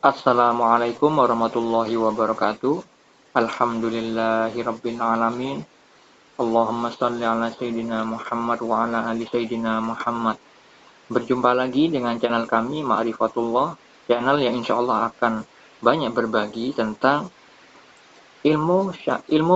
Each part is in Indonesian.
Assalamualaikum warahmatullahi wabarakatuh. Alhamdulillahirabbil alamin. Allahumma shalli ala sayyidina Muhammad wa ala ali sayyidina Muhammad. Berjumpa lagi dengan channel kami Ma'rifatullah, channel yang insyaallah akan banyak berbagi tentang ilmu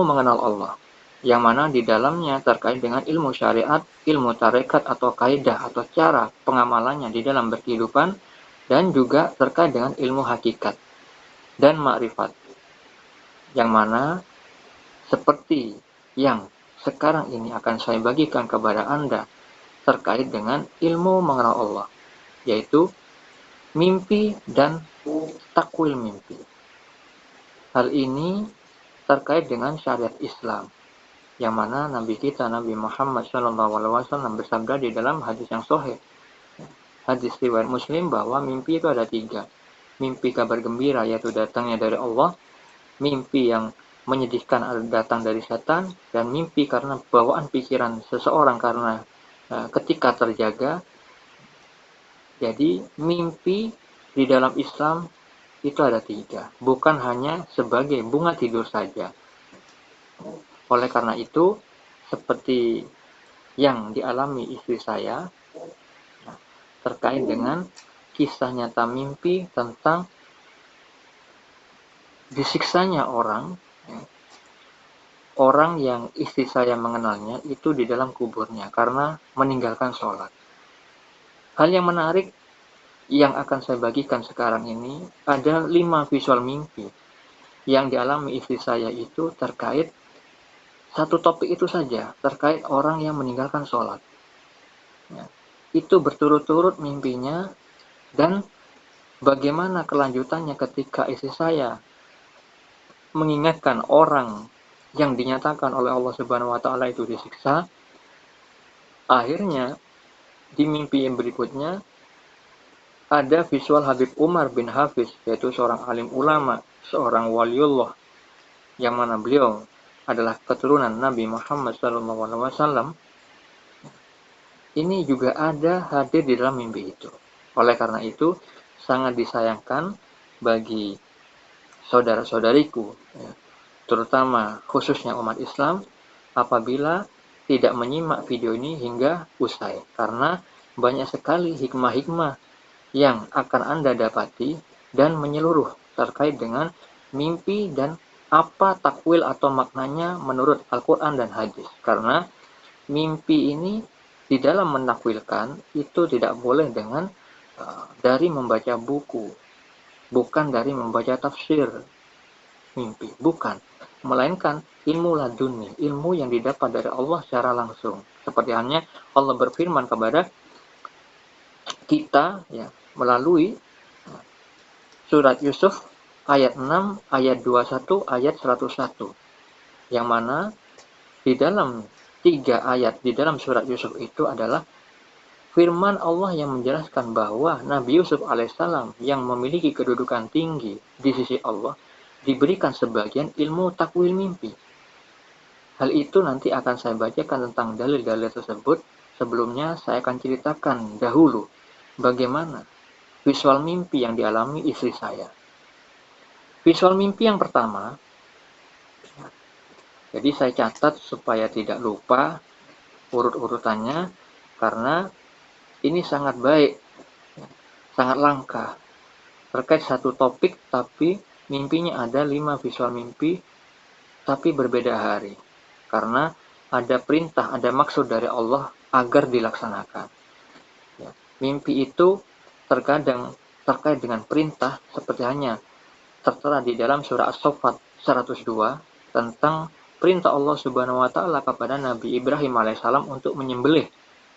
mengenal Allah, yang mana di dalamnya terkait dengan ilmu syariat, ilmu tarekat atau kaidah atau cara pengamalannya di dalam berkehidupan, dan juga terkait dengan ilmu hakikat dan makrifat, yang mana seperti yang sekarang ini akan saya bagikan kepada Anda terkait dengan ilmu mengenal Allah, yaitu mimpi dan takwil mimpi. Hal ini terkait dengan syariat Islam, yang mana Nabi kita Nabi Muhammad SAW bersabda di dalam hadis yang sahih, hadis riwayat Muslim, bahwa mimpi itu ada 3. Mimpi kabar gembira, yaitu datangnya dari Allah; mimpi yang menyedihkan datang dari setan; dan mimpi karena bawaan pikiran seseorang karena ketika terjaga. Jadi mimpi di dalam Islam itu ada 3, bukan hanya sebagai bunga tidur saja. Oleh karena itu, seperti yang dialami istri saya terkait dengan kisah nyata mimpi tentang disiksanya orang yang istri saya mengenalnya itu di dalam kuburnya karena meninggalkan sholat. Hal yang menarik yang akan saya bagikan sekarang ini, ada 5 visual mimpi yang dialami istri saya itu terkait satu topik itu saja, terkait orang yang meninggalkan sholat. Itu berturut-turut mimpinya, dan bagaimana kelanjutannya ketika istri saya mengingatkan orang yang dinyatakan oleh Allah Subhanahu wa taala itu disiksa. Akhirnya di mimpi yang berikutnya ada visual Habib Umar bin Hafiz, yaitu seorang alim ulama, seorang waliullah, yang mana beliau adalah keturunan Nabi Muhammad SAW. Ini juga ada hadir di dalam mimpi itu. Oleh karena itu, sangat disayangkan bagi saudara-saudariku, terutama khususnya umat Islam, apabila tidak menyimak video ini hingga usai, karena banyak sekali hikmah-hikmah yang akan Anda dapati dan menyeluruh terkait dengan mimpi dan apa takwil atau maknanya menurut Al-Quran dan hadis. Karena mimpi ini di dalam menakwilkan itu tidak boleh dengan dari membaca buku, bukan dari membaca tafsir mimpi, bukan, melainkan ilmu laduni, ilmu yang didapat dari Allah secara langsung. Seperti halnya Allah berfirman kepada kita melalui surat Yusuf ayat 6, ayat 21, ayat 101, yang mana di dalam 3 ayat di dalam surat Yusuf itu adalah firman Allah yang menjelaskan bahwa Nabi Yusuf alaihissalam yang memiliki kedudukan tinggi di sisi Allah diberikan sebagian ilmu takwil mimpi. Hal itu nanti akan saya bacakan tentang dalil-dalil tersebut. Sebelumnya saya akan ceritakan dahulu bagaimana visual mimpi yang dialami istri saya. Visual mimpi yang pertama, jadi saya catat supaya tidak lupa urut-urutannya, karena ini sangat baik, sangat langka terkait satu topik, tapi mimpinya ada 5 visual mimpi, tapi berbeda hari, karena ada perintah, ada maksud dari Allah agar dilaksanakan. Mimpi itu terkadang terkait dengan perintah, seperti hanya tertera di dalam surah As-Saffat 102 tentang perintah Allah Subhanahu wa taala kepada Nabi Ibrahim alaihissalam untuk menyembelih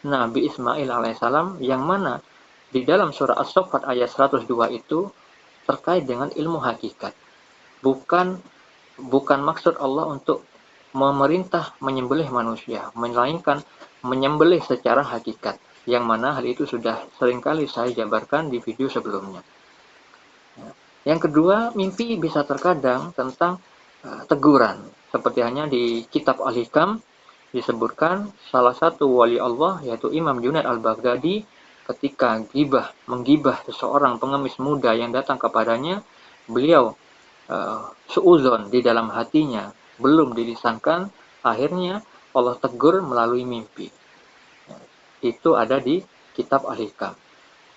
Nabi Ismail alaihissalam, yang mana di dalam surah As-Saffat ayat 102 itu terkait dengan ilmu hakikat. Bukan maksud Allah untuk memerintah menyembelih manusia, melainkan menyembelih secara hakikat, yang mana hal itu sudah seringkali saya jabarkan di video sebelumnya. Yang kedua, mimpi bisa terkadang tentang teguran, seperti hanya di kitab Al-Hikam disebutkan salah satu wali Allah, yaitu Imam Junaid Al-Baghdadi, ketika menggibah seseorang pengemis muda yang datang kepadanya, beliau suudzon di dalam hatinya, belum dilisankan, akhirnya Allah tegur melalui mimpi. Itu ada di kitab Al-Hikam.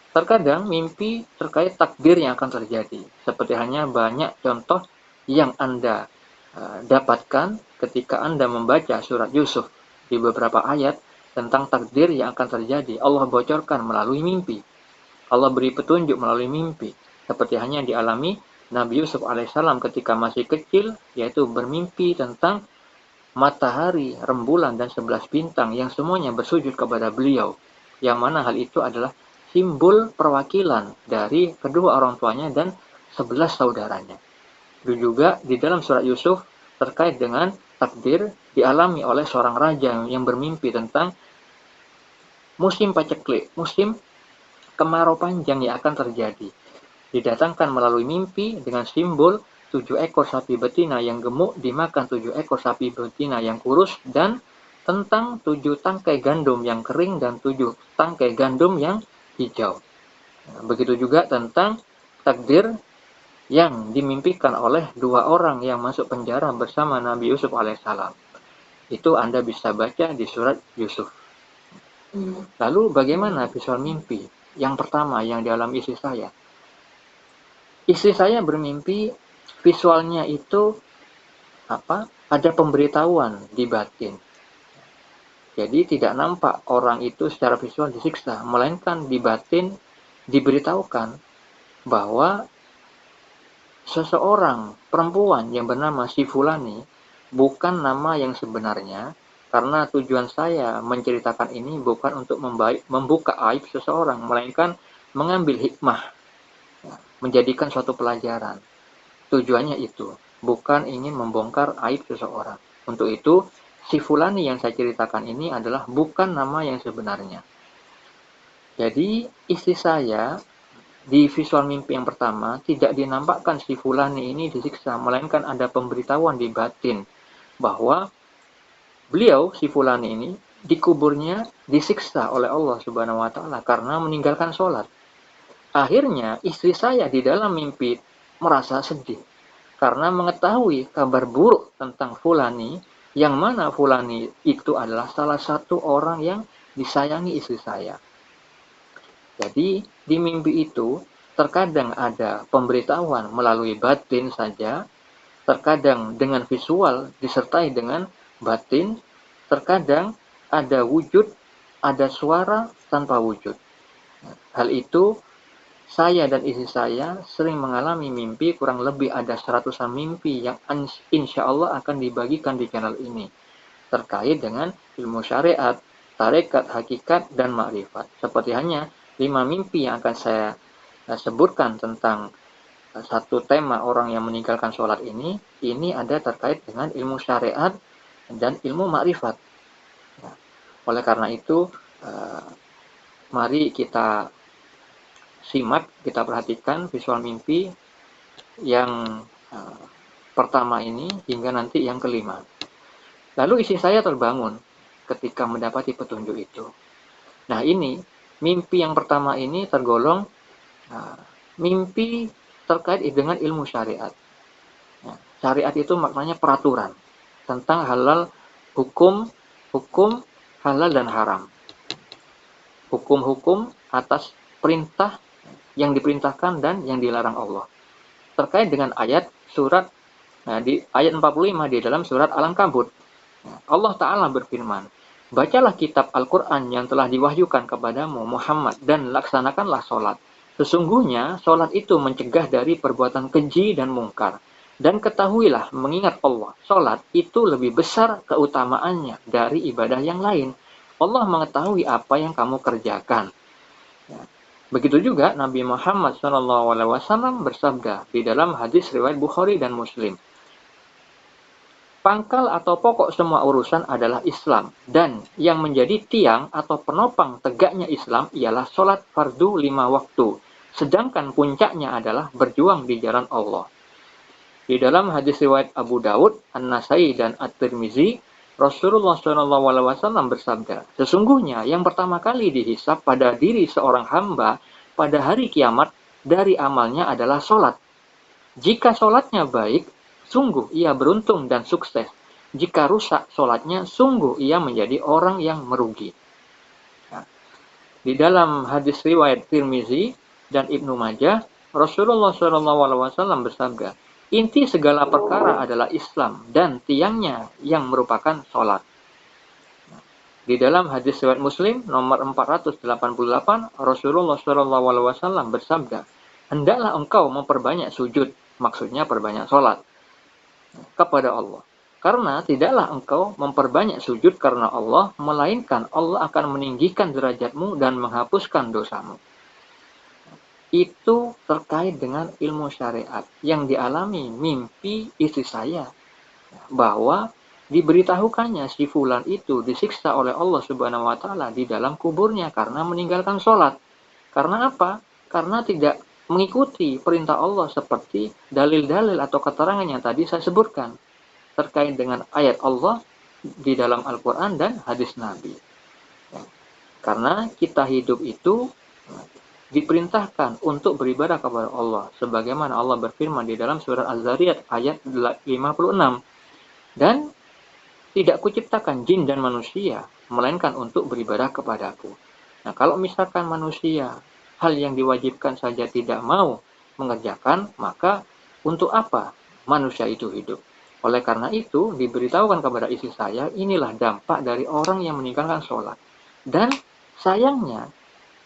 Terkadang mimpi terkait takdir yang akan terjadi, seperti hanya banyak contoh yang Anda dapatkan ketika Anda membaca surat Yusuf di beberapa ayat tentang takdir yang akan terjadi. Allah bocorkan melalui mimpi. Allah beri petunjuk melalui mimpi. Seperti hanya dialami Nabi Yusuf alaihissalam ketika masih kecil, yaitu bermimpi tentang matahari, rembulan, dan 11 bintang yang semuanya bersujud kepada beliau. Yang mana hal itu adalah simbol perwakilan dari kedua orang tuanya dan 11 saudaranya. Itu juga di dalam surat Yusuf terkait dengan takdir dialami oleh seorang raja yang bermimpi tentang musim paceklik, musim kemarau panjang yang akan terjadi. Didatangkan melalui mimpi dengan simbol 7 ekor sapi betina yang gemuk dimakan 7 ekor sapi betina yang kurus, dan tentang 7 tangkai gandum yang kering dan 7 tangkai gandum yang hijau. Begitu juga tentang takdir yang dimimpikan oleh 2 orang yang masuk penjara bersama Nabi Yusuf alaihissalam. Itu Anda bisa baca di surat Yusuf. Lalu bagaimana visual mimpi? Yang pertama yang dialami istri saya. Istri saya bermimpi visualnya itu ada pemberitahuan di batin. Jadi tidak nampak orang itu secara visual disiksa, melainkan di batin diberitahukan bahwa seseorang perempuan yang bernama si Fulani bukan nama yang sebenarnya, karena tujuan saya menceritakan ini bukan untuk membuka aib seseorang, melainkan mengambil hikmah, menjadikan suatu pelajaran. Tujuannya itu, bukan ingin membongkar aib seseorang. Untuk itu, si Fulani yang saya ceritakan ini adalah bukan nama yang sebenarnya. Jadi, istri saya di visual mimpi yang pertama tidak dinampakkan si Fulani ini disiksa, melainkan ada pemberitahuan di batin bahwa beliau, si Fulani ini, dikuburnya disiksa oleh Allah Subhanahu wa Ta'ala karena meninggalkan sholat. Akhirnya istri saya di dalam mimpi merasa sedih karena mengetahui kabar buruk tentang Fulani, yang mana Fulani itu adalah salah satu orang yang disayangi istri saya. Jadi di mimpi itu terkadang ada pemberitahuan melalui batin saja, terkadang dengan visual disertai dengan batin, terkadang ada wujud, ada suara tanpa wujud. Hal itu saya dan istri saya sering mengalami mimpi, kurang lebih ada 100-an mimpi yang insya Allah akan dibagikan di channel ini terkait dengan ilmu syariat, tarekat, hakikat, dan makrifat. Seperti hanya 5 mimpi yang akan saya sebutkan tentang satu tema orang yang meninggalkan sholat ini ada terkait dengan ilmu syariat dan ilmu makrifat. Nah, oleh karena itu, mari kita simak, kita perhatikan visual mimpi yang pertama ini hingga nanti yang kelima. Lalu istri saya terbangun ketika mendapati petunjuk itu. Nah, ini mimpi yang pertama ini tergolong mimpi terkait dengan ilmu syariat. Syariat itu maknanya peraturan tentang halal, hukum halal dan haram. Hukum-hukum atas perintah yang diperintahkan dan yang dilarang Allah. Terkait dengan ayat surat di ayat 45 di dalam surat Al-Ankabut. Allah Ta'ala berfirman, bacalah kitab Al-Quran yang telah diwahyukan kepadamu Muhammad dan laksanakanlah sholat. Sesungguhnya sholat itu mencegah dari perbuatan keji dan mungkar. Dan ketahuilah mengingat Allah, sholat itu lebih besar keutamaannya dari ibadah yang lain. Allah mengetahui apa yang kamu kerjakan. Begitu juga Nabi Muhammad SAW bersabda di dalam hadis riwayat Bukhari dan Muslim. Pangkal atau pokok semua urusan adalah Islam, dan yang menjadi tiang atau penopang tegaknya Islam ialah sholat fardu 5 waktu, sedangkan puncaknya adalah berjuang di jalan Allah. Di dalam hadis riwayat Abu Daud, An-Nasai, dan At-Tirmizi, Rasulullah SAW bersabda, sesungguhnya yang pertama kali dihisab pada diri seorang hamba pada hari kiamat dari amalnya adalah sholat. Jika sholatnya baik, sungguh ia beruntung dan sukses. Jika rusak sholatnya, sungguh ia menjadi orang yang merugi. Nah, di dalam hadis riwayat Tirmizi dan Ibnu Majah, Rasulullah SAW bersabda, inti segala perkara adalah Islam dan tiangnya yang merupakan sholat. Di dalam hadis riwayat Muslim nomor 488, Rasulullah SAW bersabda, hendaklah engkau memperbanyak sujud, maksudnya perbanyak sholat, kepada Allah. Karena tidaklah engkau memperbanyak sujud karena Allah, melainkan Allah akan meninggikan derajatmu dan menghapuskan dosamu. Itu terkait dengan ilmu syariat yang dialami mimpi istri saya, bahwa diberitahukannya si fulan itu disiksa oleh Allah Subhanahu wa taala di dalam kuburnya karena meninggalkan sholat. Karena apa? Karena tidak mengikuti perintah Allah seperti dalil-dalil atau keterangan yang tadi saya sebutkan terkait dengan ayat Allah di dalam Al-Quran dan hadis Nabi. Karena kita hidup itu diperintahkan untuk beribadah kepada Allah, sebagaimana Allah berfirman di dalam surat Az-Zariyat ayat 56, dan tidak kuciptakan jin dan manusia melainkan untuk beribadah kepadaku. Nah, kalau misalkan manusia hal yang diwajibkan saja tidak mau mengerjakan, maka untuk apa manusia itu hidup? Oleh karena itu, diberitahukan kepada istri saya, inilah dampak dari orang yang meninggalkan sholat. Dan sayangnya,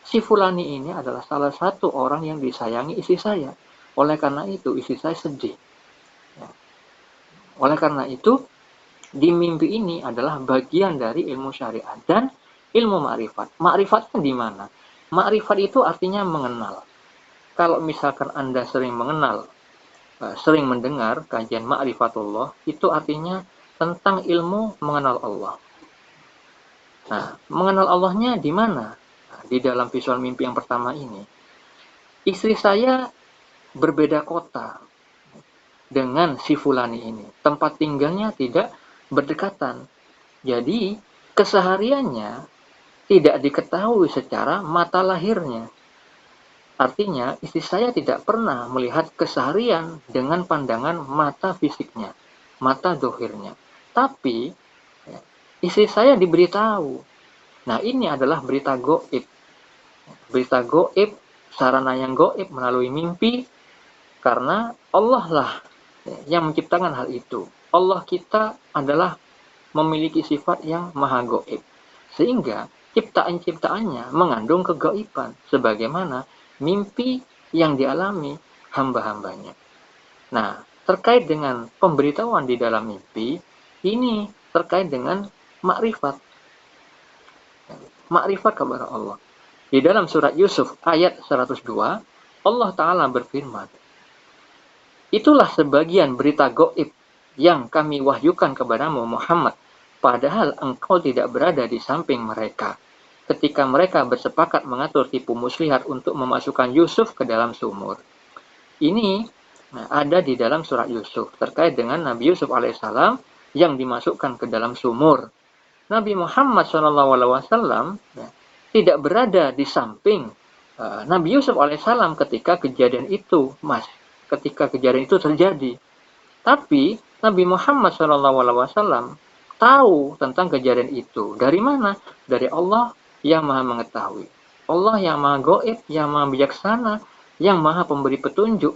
si Fulani ini adalah salah satu orang yang disayangi istri saya. Oleh karena itu, istri saya sedih. Oleh karena itu, di mimpi ini adalah bagian dari ilmu syariat dan ilmu ma'rifat. Ma'rifatnya di mana? Ma'rifat itu artinya mengenal. Kalau misalkan Anda sering mengenal, sering mendengar kajian ma'rifatullah, itu artinya tentang ilmu mengenal Allah. Nah, mengenal Allahnya di mana? Nah, di dalam visual mimpi yang pertama ini, istri saya berbeda kota dengan si Fulani ini. Tempat tinggalnya tidak berdekatan. Jadi, kesehariannya tidak diketahui secara mata lahirnya. Artinya, istri saya tidak pernah melihat keseharian dengan pandangan mata fisiknya, mata dohirnya. Tapi, istri saya diberitahu. Nah, ini adalah berita goib. Berita goib, sarana yang goib melalui mimpi, karena Allah lah yang menciptakan hal itu. Allah kita adalah memiliki sifat yang maha goib. Sehingga, ciptaan-ciptaannya mengandung kegaiban, sebagaimana mimpi yang dialami hamba-hambanya. Nah, terkait dengan pemberitahuan di dalam mimpi, ini terkait dengan makrifat. Makrifat kepada Allah. Di dalam surat Yusuf ayat 102, Allah Ta'ala berfirman, itulah sebagian berita gaib yang kami wahyukan kepadamu Muhammad, padahal engkau tidak berada di samping mereka ketika mereka bersepakat mengatur tipu muslihat untuk memasukkan Yusuf ke dalam sumur. Ini ada di dalam surat Yusuf terkait dengan Nabi Yusuf alaihissalam yang dimasukkan ke dalam sumur. Nabi Muhammad SAW tidak berada di samping Nabi Yusuf alaihissalam ketika kejadian itu terjadi. Tapi Nabi Muhammad SAW tahu tentang kejadian itu. Dari mana? Dari Allah yang maha mengetahui. Allah yang maha gaib, yang maha bijaksana, yang maha pemberi petunjuk,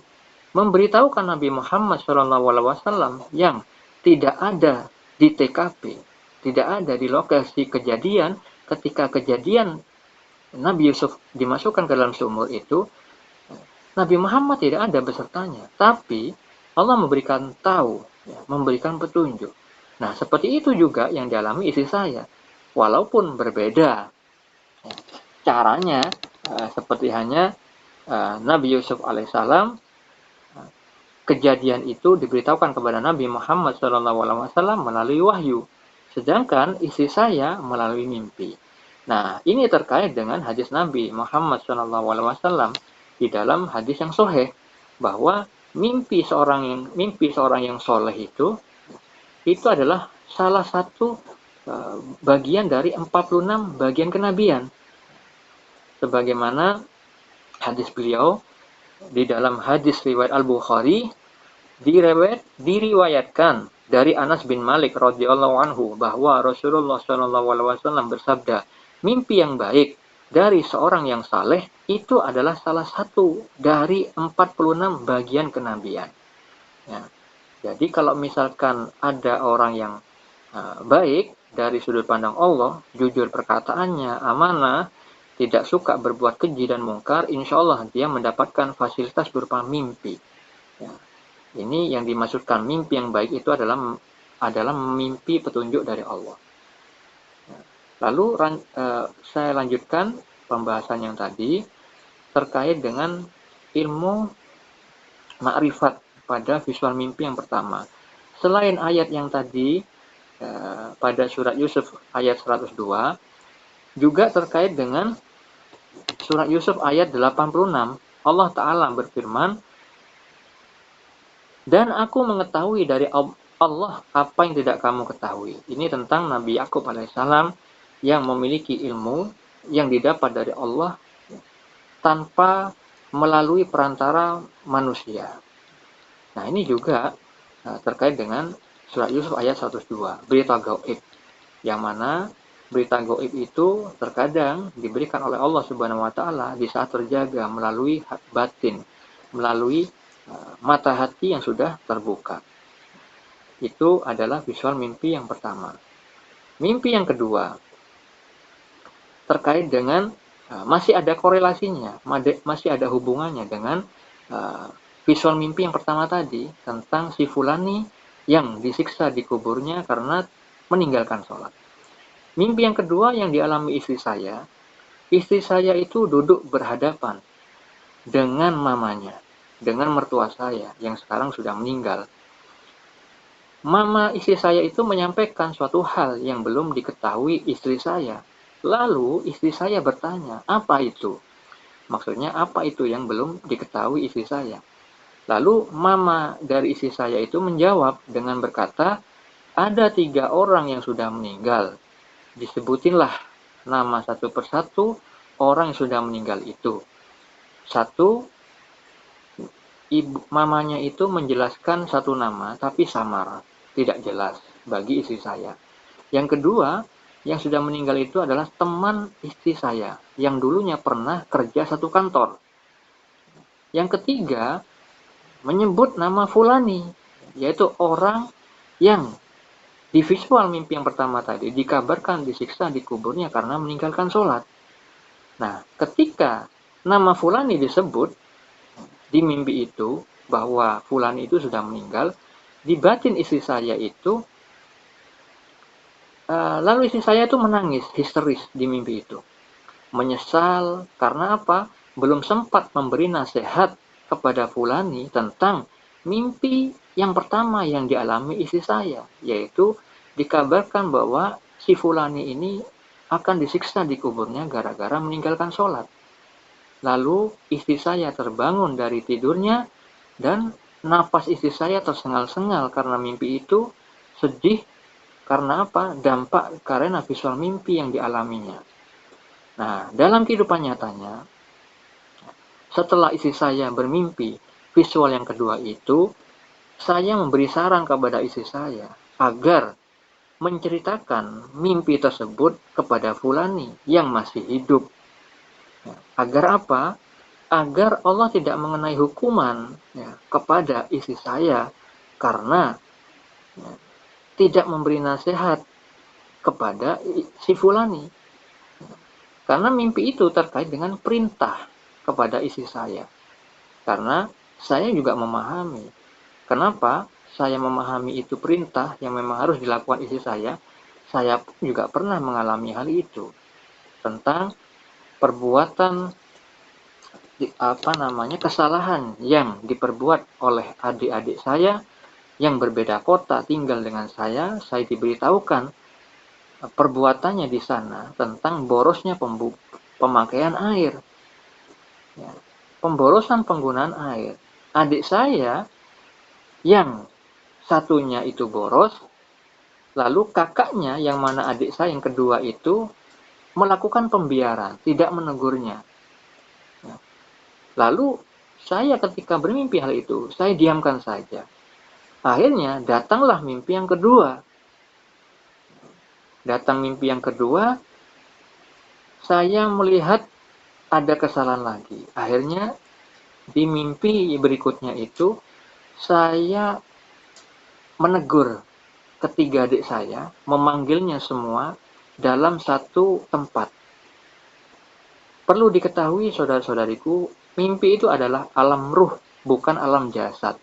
memberitahukan Nabi Muhammad SAW yang tidak ada di TKP, tidak ada di lokasi kejadian ketika kejadian Nabi Yusuf dimasukkan ke dalam sumur itu. Nabi Muhammad tidak ada besertanya, tapi Allah memberikan tahu, memberikan petunjuk. Nah, seperti itu juga yang dialami istri saya, walaupun berbeda caranya, seperti hanya Nabi Yusuf alaihissalam, kejadian itu diberitahukan kepada Nabi Muhammad SAW melalui wahyu, sedangkan istri saya melalui mimpi. Nah, ini terkait dengan hadis Nabi Muhammad SAW di dalam hadis yang sahih, bahwa mimpi seorang yang soleh itu adalah salah satu bagian dari 46 bagian kenabian. Sebagaimana hadis beliau di dalam hadis riwayat Al-Bukhari diriwayatkan dari Anas bin Malik radhiyallahu anhu bahwa Rasulullah shallallahu alaihi wasallam bersabda, mimpi yang baik dari seorang yang saleh itu adalah salah satu dari 46 bagian kenabian. Ya. Jadi kalau misalkan ada orang yang baik dari sudut pandang Allah, jujur perkataannya, amanah, tidak suka berbuat keji dan mungkar, insya Allah dia mendapatkan fasilitas berupa mimpi. Ya. Ini yang dimaksudkan mimpi yang baik itu adalah mimpi petunjuk dari Allah. Ya. Lalu saya lanjutkan pembahasan yang tadi terkait dengan ilmu ma'rifat pada visual mimpi yang pertama. Selain ayat yang tadi pada surat Yusuf ayat 102, juga terkait dengan surat Yusuf ayat 86, Allah Ta'ala berfirman, dan aku mengetahui dari Allah apa yang tidak kamu ketahui. Ini tentang Nabi Yakub alaihissalam yang memiliki ilmu yang didapat dari Allah tanpa melalui perantara manusia. Nah, ini juga terkait dengan surat Yusuf ayat 102, berita gaib. Yang mana berita gaib itu terkadang diberikan oleh Allah Subhanahu wa taala di saat terjaga melalui batin, melalui mata hati yang sudah terbuka. Itu adalah visual mimpi yang pertama. Mimpi yang kedua terkait dengan masih ada korelasinya, masih ada hubungannya dengan visual mimpi yang pertama tadi tentang si fulani yang disiksa di kuburnya karena meninggalkan sholat. Mimpi yang kedua yang dialami istri saya itu duduk berhadapan dengan mamanya, dengan mertua saya yang sekarang sudah meninggal. Mama istri saya itu menyampaikan suatu hal yang belum diketahui istri saya. Lalu istri saya bertanya, apa itu? Maksudnya apa itu yang belum diketahui istri saya? Lalu mama dari istri saya itu menjawab dengan berkata, ada 3 orang yang sudah meninggal. Disebutinlah nama satu persatu orang yang sudah meninggal itu. Satu, mamanya itu menjelaskan satu nama tapi samar, tidak jelas bagi istri saya. Yang kedua, yang sudah meninggal itu adalah teman istri saya yang dulunya pernah kerja satu kantor. Yang ketiga, menyebut nama fulani, yaitu orang yang di visual mimpi yang pertama tadi dikabarkan disiksa di kuburnya karena meninggalkan sholat. Nah, ketika nama fulani disebut di mimpi itu bahwa fulani itu sudah meninggal, di batin istri saya itu lalu istri saya itu menangis histeris di mimpi itu. Menyesal karena apa? Belum sempat memberi nasihat kepada fulani tentang mimpi yang pertama yang dialami istri saya, yaitu dikabarkan bahwa si fulani ini akan disiksa di kuburnya gara-gara meninggalkan sholat. Lalu istri saya terbangun dari tidurnya dan napas istri saya tersengal-sengal karena mimpi itu, sedih karena apa? Dampak karena visual mimpi yang dialaminya. Nah, dalam kehidupan nyatanya, setelah istri saya bermimpi visual yang kedua itu, saya memberi saran kepada istri saya agar menceritakan mimpi tersebut kepada fulani yang masih hidup. Agar apa? Agar Allah tidak mengenai hukuman kepada istri saya karena tidak memberi nasihat kepada si fulani. Karena mimpi itu terkait dengan perintah kepada istri saya. Karena saya juga memahami. Kenapa saya memahami itu perintah yang memang harus dilakukan istri saya pun juga pernah mengalami hal itu. Tentang perbuatan kesalahan yang diperbuat oleh adik-adik saya yang berbeda kota tinggal dengan saya diberitahukan perbuatannya di sana tentang borosnya pemakaian air, ya, pemborosan penggunaan air. Adik saya yang satunya itu boros, Lalu kakaknya, yang mana adik saya yang kedua itu, melakukan pembiaran, tidak menegurnya. Lalu saya ketika bermimpi hal itu, saya diamkan saja. Akhirnya datanglah mimpi yang kedua. Datang mimpi yang kedua, saya melihat ada kesalahan lagi. Akhirnya di mimpi berikutnya itu, saya menegur ketiga adik saya, memanggilnya semua dalam satu tempat. Perlu diketahui saudara-saudariku, mimpi itu adalah alam ruh, bukan alam jasad.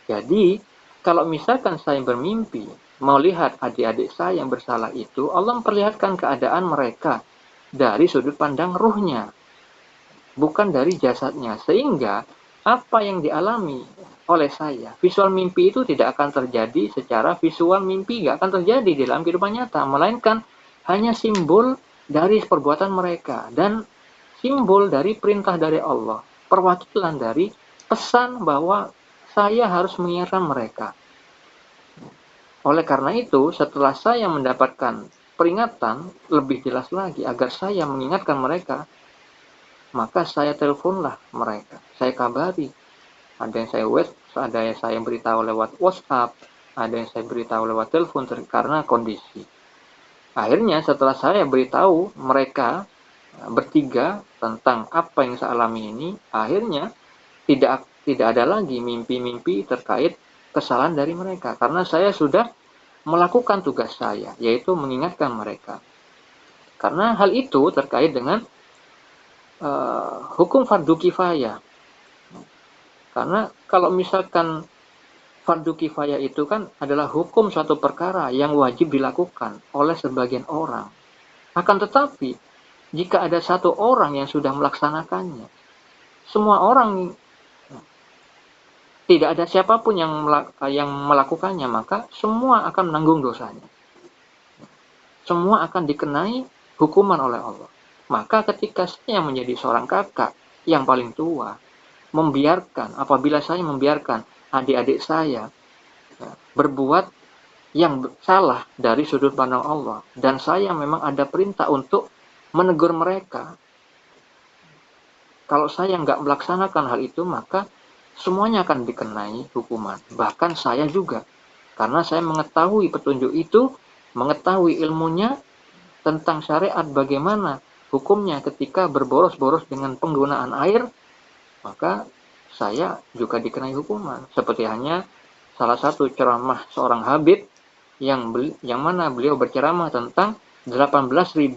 Jadi, kalau misalkan saya bermimpi, melihat adik-adik saya yang bersalah itu, Allah memperlihatkan keadaan mereka dari sudut pandang ruhnya, bukan dari jasadnya. Sehingga, apa yang dialami oleh saya, visual mimpi itu tidak akan terjadi secara visual mimpi, tidak akan terjadi di dalam kehidupan nyata, melainkan hanya simbol dari perbuatan mereka, dan simbol dari perintah dari Allah, perwakilan dari pesan bahwa saya harus mengingatkan mereka. Oleh karena itu, setelah saya mendapatkan peringatan lebih jelas lagi agar saya mengingatkan mereka, maka saya teleponlah mereka. Saya kabari. Ada yang saya beritahu lewat WhatsApp, ada yang saya beritahu lewat telepon karena kondisi. Akhirnya setelah saya beritahu mereka bertiga tentang apa yang saya alami ini, akhirnya tidak ada lagi mimpi-mimpi terkait kesalahan dari mereka, karena saya sudah melakukan tugas saya, yaitu mengingatkan mereka. Karena hal itu terkait dengan hukum fardu kifayah. Karena kalau misalkan fardu kifayah itu kan adalah hukum suatu perkara yang wajib dilakukan oleh sebagian orang. Akan tetapi, jika ada satu orang yang sudah melaksanakannya, semua orang, tidak ada siapapun yang melakukannya, maka semua akan menanggung dosanya. Semua akan dikenai hukuman oleh Allah. Maka ketika saya menjadi seorang kakak yang paling tua, apabila saya membiarkan adik-adik saya berbuat yang salah dari sudut pandang Allah, dan saya memang ada perintah untuk menegur mereka, kalau saya nggak melaksanakan hal itu, maka semuanya akan dikenai hukuman. Bahkan saya juga. Karena saya mengetahui petunjuk itu, mengetahui ilmunya tentang syariat bagaimana hukumnya ketika berboros-boros dengan penggunaan air, maka saya juga dikenai hukuman. Seperti hanya salah satu ceramah seorang habib yang mana beliau berceramah tentang 18.000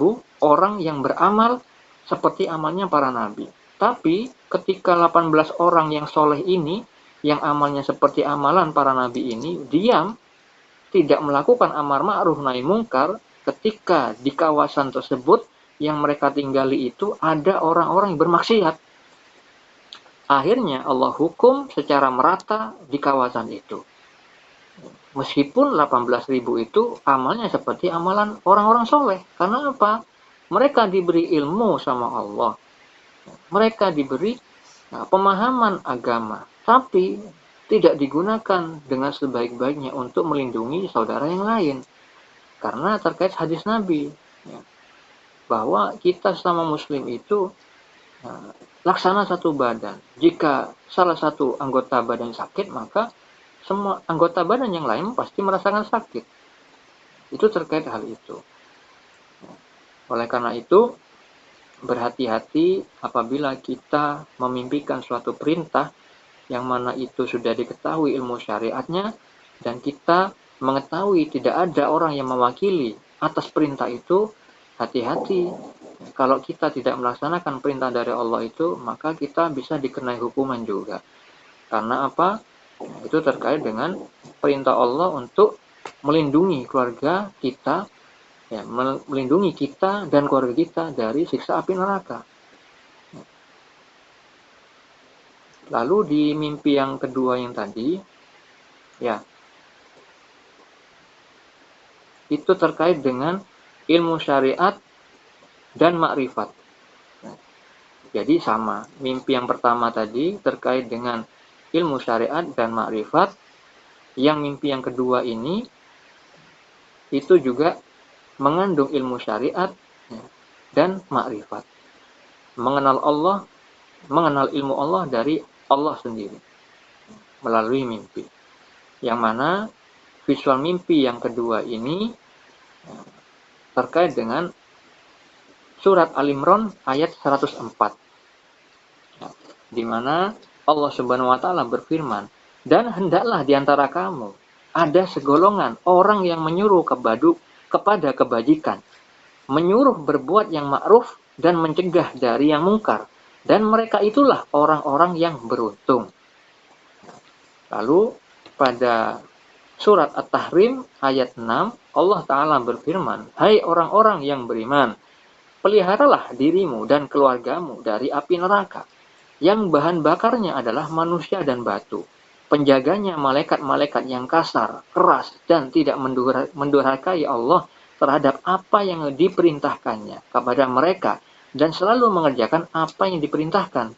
orang yang beramal seperti amalnya para nabi. Tapi ketika 18 orang yang soleh ini, yang amalnya seperti amalan para nabi ini, diam, tidak melakukan amar ma'ruf nahi mungkar, ketika di kawasan tersebut yang mereka tinggali itu ada orang-orang yang bermaksiat. Akhirnya Allah hukum secara merata di kawasan itu. Meskipun 18.000 itu amalnya seperti amalan orang-orang soleh. Karena apa? Mereka diberi ilmu sama Allah. Mereka diberi pemahaman agama, tapi tidak digunakan dengan sebaik-baiknya untuk melindungi saudara yang lain. Karena terkait hadis Nabi, bahwa kita sama muslim itu laksana satu badan. Jika salah satu anggota badan sakit, maka semua anggota badan yang lain pasti merasakan sakit. Itu terkait hal itu. Oleh karena itu, berhati-hati apabila kita memimpikan suatu perintah yang mana itu sudah diketahui ilmu syariatnya, dan kita mengetahui tidak ada orang yang mewakili atas perintah itu. Hati-hati, kalau kita tidak melaksanakan perintah dari Allah itu, maka kita bisa dikenai hukuman juga. Karena apa? Itu terkait dengan perintah Allah untuk melindungi keluarga kita, melindungi kita dan keluarga kita dari siksa api neraka. Lalu di mimpi yang kedua yang tadi, itu terkait dengan ilmu syariat dan makrifat. Jadi sama, mimpi yang pertama tadi terkait dengan ilmu syariat dan makrifat. Yang mimpi yang kedua ini itu juga mengandung ilmu syariat, ya, dan makrifat. Mengenal Allah, mengenal ilmu Allah dari Allah sendiri melalui mimpi. Yang mana visual mimpi yang kedua ini terkait dengan surat Al-Imran ayat 104. Di mana Allah Subhanahu wa taala berfirman, "Dan hendaklah di antara kamu ada segolongan orang yang menyuruh kepada kebajikan, menyuruh berbuat yang ma'ruf dan mencegah dari yang mungkar, dan mereka itulah orang-orang yang beruntung." Lalu pada surat At-Tahrim ayat 6, Allah Ta'ala berfirman, "Hai orang-orang yang beriman, peliharalah dirimu dan keluargamu dari api neraka, yang bahan bakarnya adalah manusia dan batu. Penjaganya malaikat-malaikat yang kasar, keras, dan tidak mendurhakai Allah terhadap apa yang diperintahkannya kepada mereka, dan selalu mengerjakan apa yang diperintahkan."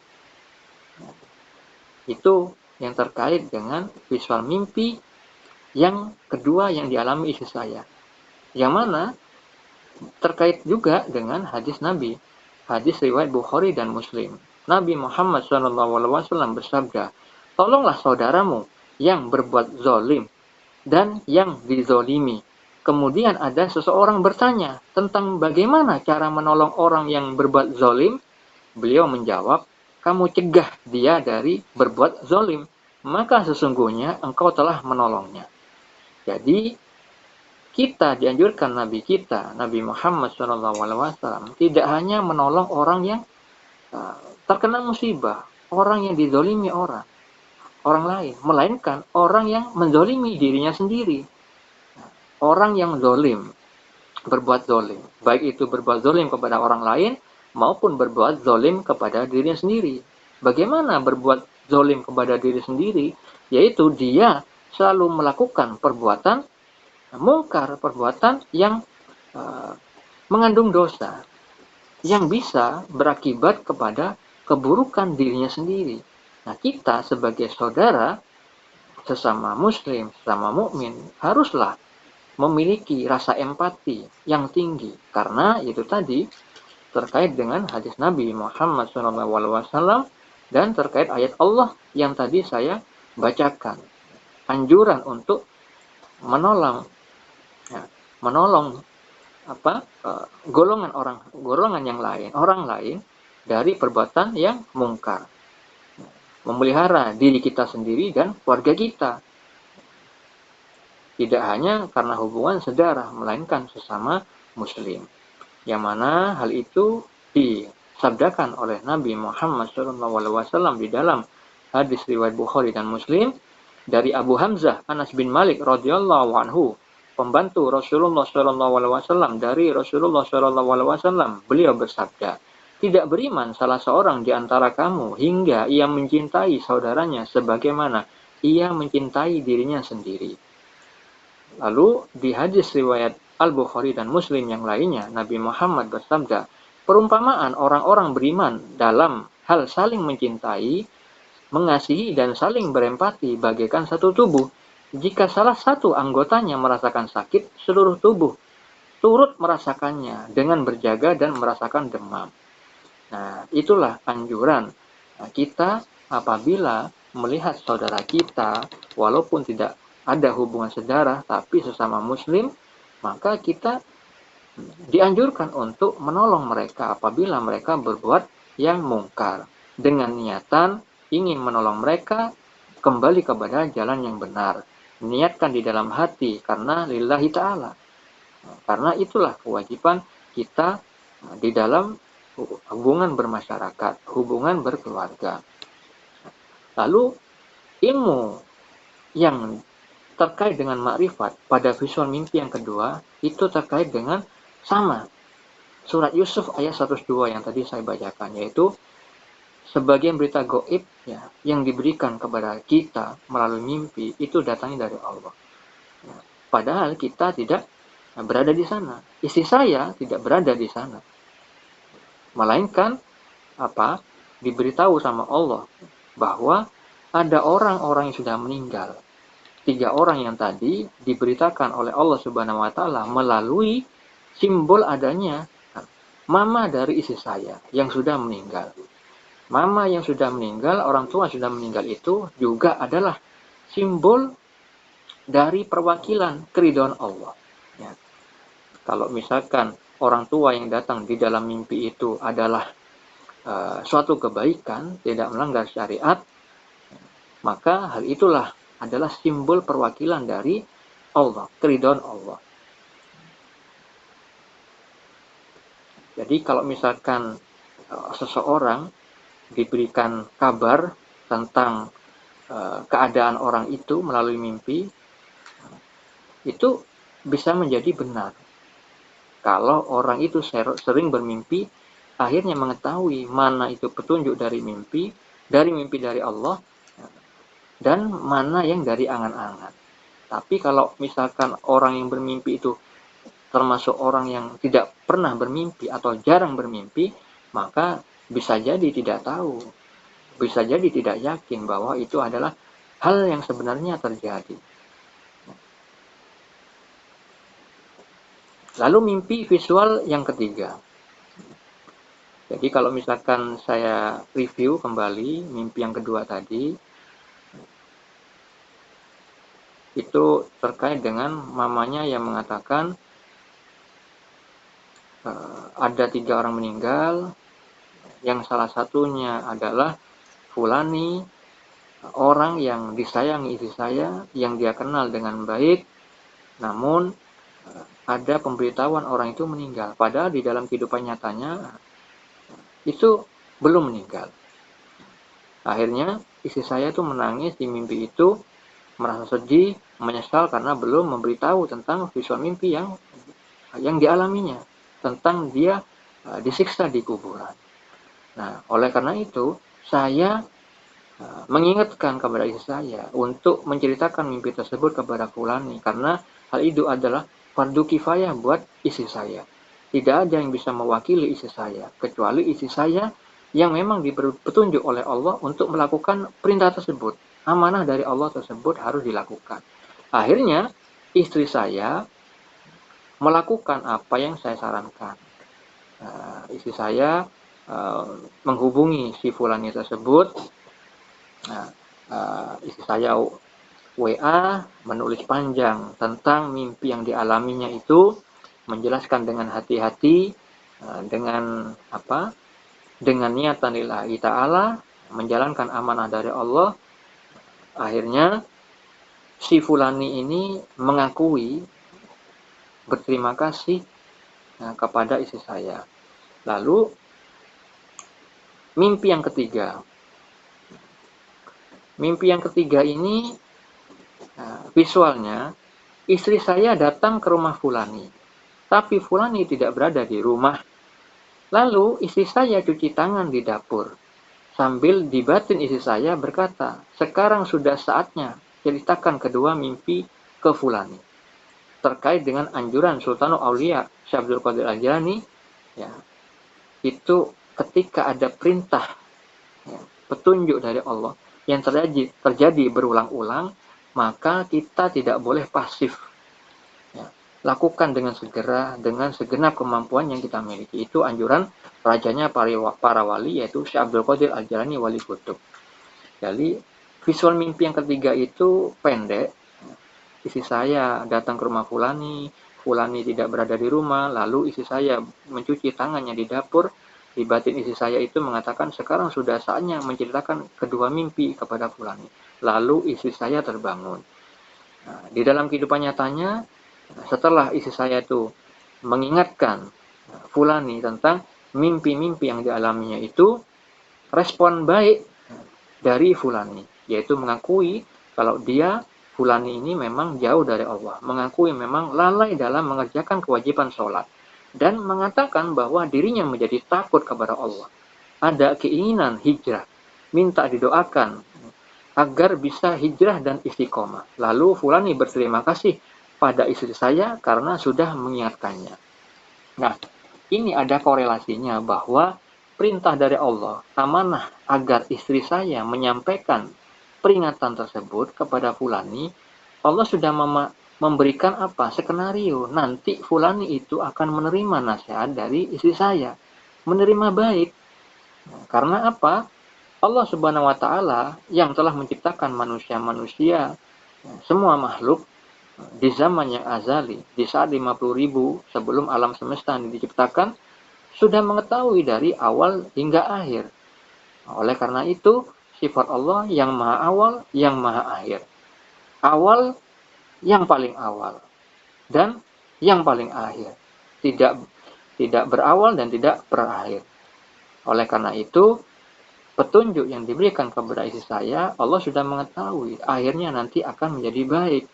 Itu yang terkait dengan visual mimpi yang kedua yang dialami istri saya. Yang mana terkait juga dengan hadis Nabi. Hadis riwayat Bukhari dan Muslim. Nabi Muhammad SAW bersabda, "Tolonglah saudaramu yang berbuat zolim dan yang dizolimi." Kemudian ada seseorang bertanya tentang bagaimana cara menolong orang yang berbuat zolim. Beliau menjawab, "Kamu cegah dia dari berbuat zolim, maka sesungguhnya engkau telah menolongnya." Jadi kita dianjurkan Nabi kita, Nabi Muhammad SAW, tidak hanya menolong orang yang terkena musibah, orang yang dizolimi orang lain, melainkan orang yang menzolimi dirinya sendiri. Orang yang zolim, berbuat zolim, baik itu berbuat zolim kepada orang lain maupun berbuat zolim kepada dirinya sendiri. Bagaimana berbuat zolim kepada diri sendiri? Yaitu dia selalu melakukan perbuatan mungkar, perbuatan yang mengandung dosa, yang bisa berakibat kepada keburukan dirinya sendiri. Nah, kita sebagai saudara, sesama muslim, sesama mukmin, haruslah memiliki rasa empati yang tinggi, karena itu tadi terkait dengan hadis Nabi Muhammad SAW dan terkait ayat Allah yang tadi saya bacakan. Anjuran untuk menolong, ya, menolong golongan yang lain, orang lain dari perbuatan yang mungkar, memelihara diri kita sendiri dan keluarga kita, tidak hanya karena hubungan saudara, melainkan sesama muslim, yang mana hal itu disabdakan oleh Nabi Muhammad SAW di dalam hadis riwayat Bukhari dan Muslim dari Abu Hamzah Anas bin Malik radhiyallahu anhu, pembantu Rasulullah SAW dari Rasulullah SAW. Beliau bersabda, "Tidak beriman salah seorang di antara kamu hingga ia mencintai saudaranya sebagaimana ia mencintai dirinya sendiri." Lalu di hadis riwayat Al-Bukhari dan Muslim yang lainnya, Nabi Muhammad bersabda, "Perumpamaan orang-orang beriman dalam hal saling mencintai, mengasihi, dan saling berempati bagaikan satu tubuh. Jika salah satu anggotanya merasakan sakit, seluruh tubuh turut merasakannya dengan berjaga dan merasakan demam." Nah, itulah anjuran kita apabila melihat saudara kita, walaupun tidak ada hubungan saudara, tapi sesama muslim, maka kita dianjurkan untuk menolong mereka apabila mereka berbuat yang mungkar, dengan niatan ingin menolong mereka kembali kepada jalan yang benar. Niatkan di dalam hati karena lillahi ta'ala. Karena itulah kewajiban kita di dalam hubungan bermasyarakat, hubungan berkeluarga. Lalu ilmu yang terkait dengan makrifat pada visual mimpi yang kedua itu terkait dengan sama surat Yusuf ayat 102 yang tadi saya bacakan, yaitu sebagian berita gaib ya, yang diberikan kepada kita melalui mimpi itu datangnya dari Allah. Ya, padahal kita tidak berada di sana. Istri saya tidak berada di sana. Melainkan diberitahu sama Allah bahwa ada orang-orang yang sudah meninggal tiga orang yang tadi diberitakan oleh Allah Subhanahu wa taala melalui simbol adanya mama dari istri saya yang sudah meninggal. Mama yang sudah meninggal, orang tua sudah meninggal itu juga adalah simbol dari perwakilan keridhaan Allah. Ya. Kalau misalkan orang tua yang datang di dalam mimpi itu adalah suatu kebaikan, tidak melanggar syariat, maka hal itulah adalah simbol perwakilan dari Allah, keridhaan Allah. Jadi kalau misalkan seseorang diberikan kabar tentang keadaan orang itu melalui mimpi, itu bisa menjadi benar. Kalau orang itu sering bermimpi, akhirnya mengetahui mana itu petunjuk dari mimpi dari Allah, dan mana yang dari angan-angan. Tapi kalau misalkan orang yang bermimpi itu termasuk orang yang tidak pernah bermimpi atau jarang bermimpi, maka bisa jadi tidak tahu, bisa jadi tidak yakin bahwa itu adalah hal yang sebenarnya terjadi. Lalu mimpi visual yang ketiga. Jadi kalau misalkan saya review kembali mimpi yang kedua tadi, itu terkait dengan mamanya yang mengatakan ada 3 orang meninggal, yang salah satunya adalah fulani, orang yang disayangi istri saya, yang dia kenal dengan baik, namun ada pemberitahuan orang itu meninggal. Padahal di dalam kehidupan nyatanya itu belum meninggal. Akhirnya istri saya itu menangis di mimpi itu, merasa sedih, menyesal karena belum memberitahu tentang visual mimpi yang dialaminya, tentang dia disiksa di kuburan. Nah, oleh karena itu saya mengingatkan kepada istri saya untuk menceritakan mimpi tersebut kepada fulani, karena hal itu adalah fardu kifayah buat istri saya. Tidak ada yang bisa mewakili istri saya kecuali istri saya yang memang diberi petunjuk oleh Allah untuk melakukan perintah tersebut. Amanah dari Allah tersebut harus dilakukan. Akhirnya istri saya melakukan apa yang saya sarankan. Istri saya menghubungi si fulani tersebut. Istri saya WA menulis panjang tentang mimpi yang dialaminya itu, menjelaskan dengan hati-hati, dengan niatan lillahi ta'ala, menjalankan amanah dari Allah. Akhirnya si fulani ini mengakui berterima kasih kepada istri saya. Lalu mimpi yang ketiga. Mimpi yang ketiga ini visualnya istri saya datang ke rumah fulani, tapi fulani tidak berada di rumah. Lalu istri saya cuci tangan di dapur. Sambil di batin istri saya berkata, sekarang sudah saatnya ceritakan kedua mimpi ke fulani. Terkait dengan anjuran Sultanul Aulia Syekh Abdul Qadir Al-Jilani, ya, itu ketika ada perintah, ya, petunjuk dari Allah yang terjadi berulang-ulang, maka kita tidak boleh pasif. Ya, lakukan dengan segera, dengan segenap kemampuan yang kita miliki. Itu anjuran rajanya para wali, yaitu Syekh Abdul Qadir Al-Jilani Wali Kutub. Jadi visual mimpi yang ketiga itu pendek. Istri saya datang ke rumah fulani tidak berada di rumah, lalu istri saya mencuci tangannya di dapur. Di batin istri saya itu mengatakan, sekarang sudah saatnya menceritakan kedua mimpi kepada fulani. Lalu istri saya terbangun. Nah, di dalam kehidupan nyatanya, setelah istri saya itu mengingatkan fulani tentang mimpi-mimpi yang dialaminya itu, respon baik dari fulani, yaitu mengakui kalau dia fulani ini memang jauh dari Allah, mengakui memang lalai dalam mengerjakan kewajiban sholat, dan mengatakan bahwa dirinya menjadi takut kepada Allah, ada keinginan hijrah, minta didoakan agar bisa hijrah dan istiqomah. Lalu fulani berterima kasih pada istri saya karena sudah mengingatkannya. Nah, ini ada korelasinya bahwa perintah dari Allah, amanah agar istri saya menyampaikan peringatan tersebut kepada fulani, Allah sudah memberikan apa? Skenario. Nanti fulani itu akan menerima nasihat dari istri saya. Menerima baik. Karena apa? Allah Subhanahu wa taala yang telah menciptakan manusia-manusia, semua makhluk di zaman yang azali, di saat 50.000 sebelum alam semesta ini diciptakan, sudah mengetahui dari awal hingga akhir. Oleh karena itu, sifat Allah yang maha awal, yang maha akhir. Awal, yang paling awal, dan yang paling akhir. Tidak tidak berawal dan tidak berakhir. Oleh karena itu, petunjuk yang diberikan kepada istri saya, Allah sudah mengetahui akhirnya nanti akan menjadi baik.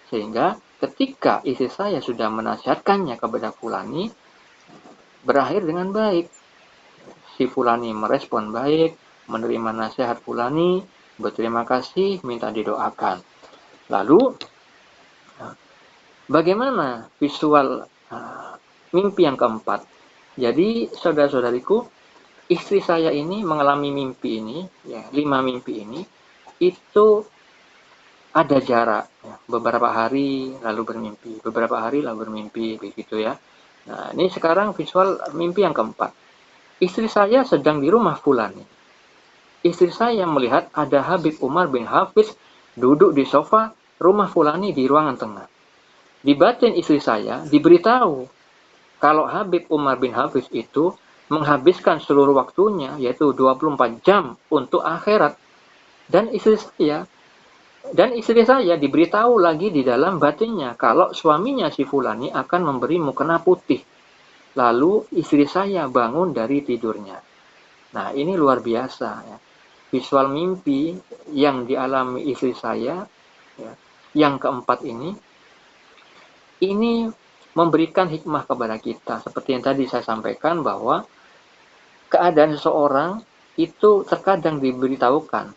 Sehingga ketika istri saya sudah menasihatkannya kepada fulani, berakhir dengan baik. Si fulani merespon baik, menerima nasihat fulani, berterima kasih, minta didoakan. Lalu, bagaimana visual mimpi yang keempat? Jadi, saudara-saudariku, istri saya ini mengalami mimpi ini, ya, 5 mimpi ini, itu ada jarak, ya, beberapa hari lalu bermimpi, beberapa hari lalu bermimpi, begitu ya. Nah, ini sekarang visual mimpi yang keempat. Istri saya sedang di rumah fulani. Istri saya melihat ada Habib Umar bin Hafiz duduk di sofa rumah fulani di ruangan tengah. Di batin istri saya diberitahu kalau Habib Umar bin Hafiz itu menghabiskan seluruh waktunya, yaitu 24 jam untuk akhirat. Dan istri saya diberitahu lagi di dalam batinnya kalau suaminya si fulani akan memberi mukena putih. Lalu istri saya bangun dari tidurnya. Nah, ini luar biasa ya. Visual mimpi yang dialami istri saya, ya, yang keempat ini memberikan hikmah kepada kita. Seperti yang tadi saya sampaikan bahwa keadaan seseorang itu terkadang diberitahukan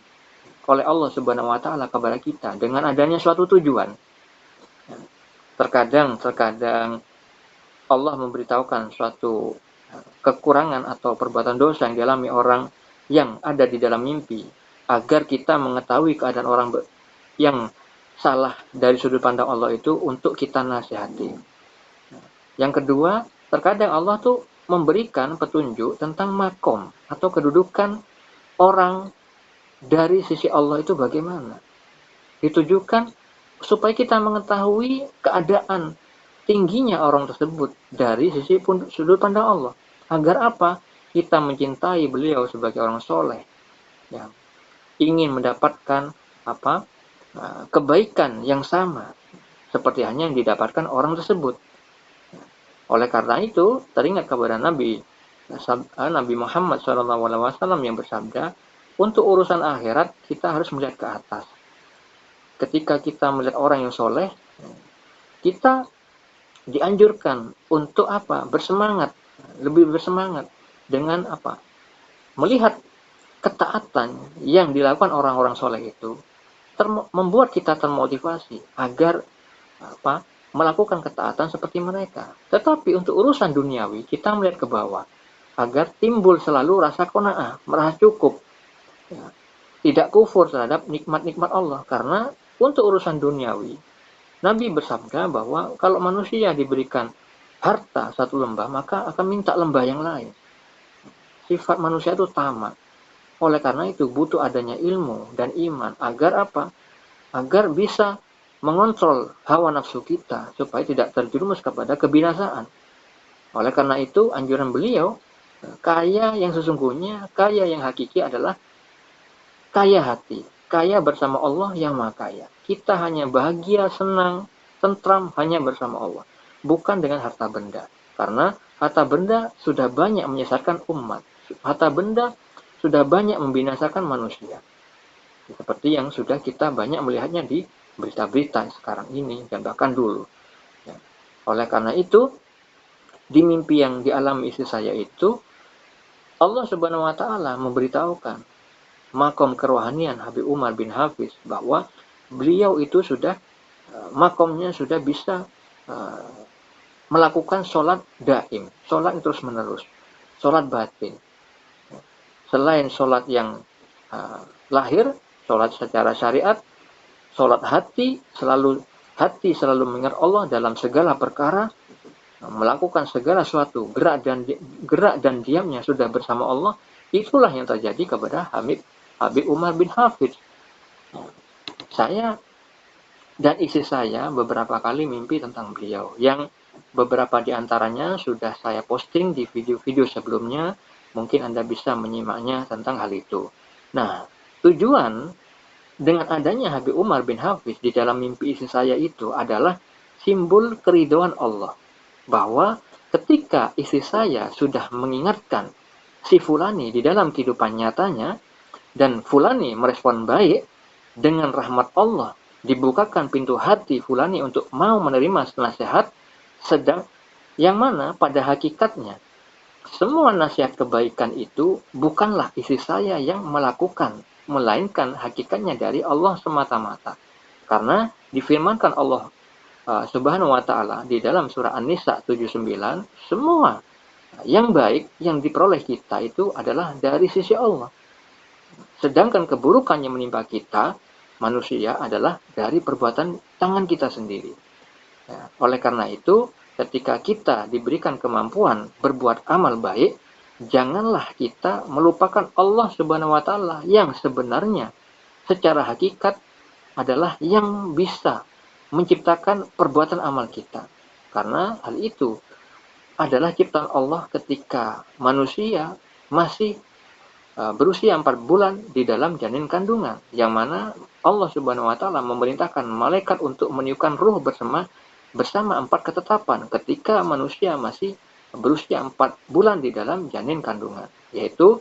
oleh Allah Subhanahu wa taala kepada kita dengan adanya suatu tujuan. Terkadang Allah memberitahukan suatu kekurangan atau perbuatan dosa yang dialami orang yang ada di dalam mimpi agar kita mengetahui keadaan orang yang salah dari sudut pandang Allah itu untuk kita nasihati. Yang kedua, terkadang Allah tuh memberikan petunjuk tentang makom atau kedudukan orang dari sisi Allah itu bagaimana. Ditujukan supaya kita mengetahui keadaan tingginya orang tersebut dari sisi sudut pandang Allah. Agar apa? Kita mencintai beliau sebagai orang soleh. Ya, ingin mendapatkan kebaikan yang sama seperti hanya yang didapatkan orang tersebut. Oleh karena itu, teringat kepada Nabi Muhammad SAW yang bersabda, untuk urusan akhirat kita harus melihat ke atas. Ketika kita melihat orang yang soleh, kita dianjurkan untuk apa? Lebih bersemangat dengan apa? Melihat ketaatan yang dilakukan orang-orang soleh itu membuat kita termotivasi agar melakukan ketaatan seperti mereka. Tetapi untuk urusan duniawi kita melihat ke bawah agar timbul selalu rasa qanaah, merasa cukup, ya, tidak kufur terhadap nikmat-nikmat Allah. Karena untuk urusan duniawi Nabi bersabda bahwa kalau manusia diberikan harta satu lembah maka akan minta lembah yang lain. Sifat manusia itu tamak. Oleh karena itu butuh adanya ilmu dan iman agar apa? Agar bisa mengontrol hawa nafsu kita supaya tidak terjerumus kepada kebinasaan. Oleh karena itu anjuran beliau, kaya yang sesungguhnya, kaya yang hakiki adalah kaya hati, kaya bersama Allah yang maha kaya. Kita hanya bahagia, senang, tentram hanya bersama Allah, bukan dengan harta benda. Karena harta benda sudah banyak menyesatkan umat. Harta benda sudah banyak membinasakan manusia. Seperti yang sudah kita banyak melihatnya di berita-berita sekarang ini dan bahkan dulu. Ya. Oleh karena itu, di mimpi yang dialami istri saya itu, Allah Subhanahu wa taala memberitahukan makom kerohanian Habib Umar bin Hafiz bahwa beliau itu sudah makomnya sudah bisa melakukan sholat daim, sholat terus menerus, sholat batin. Selain sholat yang lahir, sholat secara syariat, sholat hati selalu mengingat Allah dalam segala perkara, melakukan segala sesuatu, gerak dan diamnya sudah bersama Allah. Itulah yang terjadi kepada Habib Umar bin Hafidz. Saya dan istri saya beberapa kali mimpi tentang beliau, yang beberapa di antaranya sudah saya posting di video-video sebelumnya. Mungkin Anda bisa menyimaknya tentang hal itu. Nah, tujuan dengan adanya Habib Umar bin Hafidz di dalam mimpi istri saya itu adalah simbol keridhaan Allah. Bahwa ketika istri saya sudah mengingatkan si Fulani di dalam kehidupan nyatanya, dan Fulani merespon baik, dengan rahmat Allah dibukakan pintu hati Fulani untuk mau menerima nasihat, sedang yang mana pada hakikatnya semua nasihat kebaikan itu bukanlah istri saya yang melakukan, melainkan hakikatnya dari Allah semata-mata. Karena difirmankan Allah Subhanahu wa taala di dalam surah An-Nisa 79, semua yang baik yang diperoleh kita itu adalah dari sisi Allah. Sedangkan keburukan yang menimpa kita manusia adalah dari perbuatan tangan kita sendiri. Ya, oleh karena itu, ketika kita diberikan kemampuan berbuat amal baik, janganlah kita melupakan Allah Subhanahu wa taala yang sebenarnya secara hakikat adalah yang bisa menciptakan perbuatan amal kita. Karena hal itu adalah ciptaan Allah ketika manusia masih berusia 4 bulan di dalam janin kandungan, yang mana Allah Subhanahu wa taala memerintahkan malaikat untuk meniupkan ruh bersama 4 ketetapan ketika manusia masih berusia 4 bulan di dalam janin kandungan, yaitu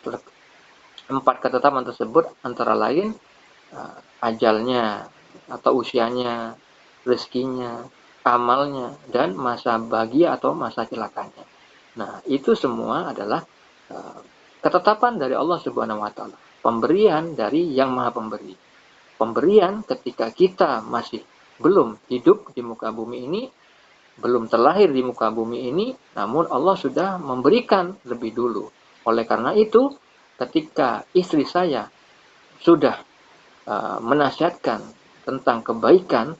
4 ketetapan tersebut antara lain ajalnya atau usianya, rezekinya, amalnya, dan masa bahagia atau masa celakanya. Nah, itu semua adalah ketetapan dari Allah Subhanahu wa taala, pemberian dari Yang Maha Pemberi. Pemberian ketika kita masih belum hidup di muka bumi ini, belum terlahir di muka bumi ini, namun Allah sudah memberikan lebih dulu. Oleh karena itu, ketika istri saya sudah menasihatkan tentang kebaikan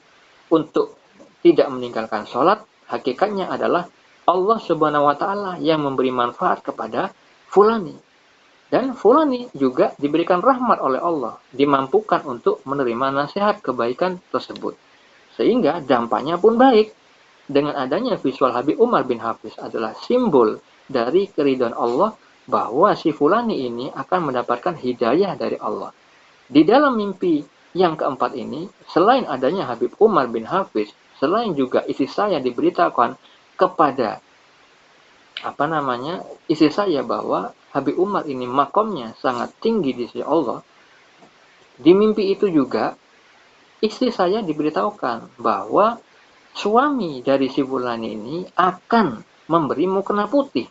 untuk tidak meninggalkan sholat, hakikatnya adalah Allah Subhanahu wa taala yang memberi manfaat kepada Fulani. Dan Fulani juga diberikan rahmat oleh Allah, dimampukan untuk menerima nasihat kebaikan tersebut. Sehingga dampaknya pun baik. Dengan adanya visual Habib Umar bin Hafidz adalah simbol dari keridhaan Allah bahwa si Fulani ini akan mendapatkan hidayah dari Allah. Di dalam mimpi yang keempat ini, selain adanya Habib Umar bin Hafidz, selain juga istri saya diberitakan kepada istri saya bahwa Habib Umar ini makomnya sangat tinggi di sisi Allah. Di mimpi itu juga istri saya diberitahukan bahwa suami dari si Fulani ini akan memberi mukena putih.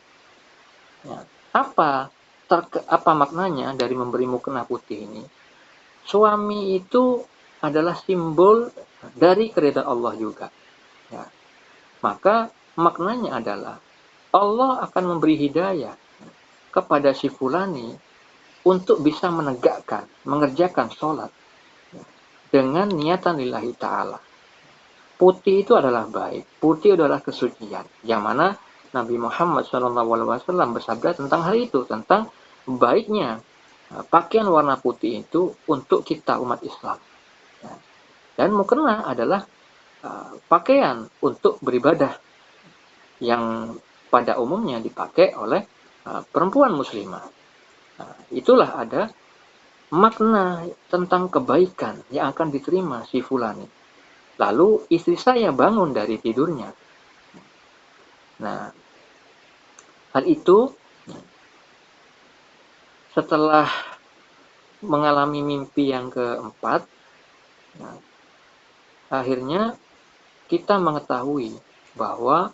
Ya, apa maknanya dari memberi mukena putih ini? Suami itu adalah simbol dari keridhaan Allah juga. Ya, maka maknanya adalah Allah akan memberi hidayah kepada si Fulani untuk bisa mengerjakan sholat dengan niatan lillahi ta'ala. Putih itu adalah baik, putih adalah kesucian, yang mana Nabi Muhammad SAW bersabda tentang hal itu, tentang baiknya pakaian warna putih itu untuk kita umat Islam. Dan mukena adalah pakaian untuk beribadah yang pada umumnya dipakai oleh perempuan muslimah. Itulah ada makna tentang kebaikan yang akan diterima si Fulani. Lalu istri saya bangun dari tidurnya. Nah, hal itu setelah mengalami mimpi yang keempat, akhirnya kita mengetahui bahwa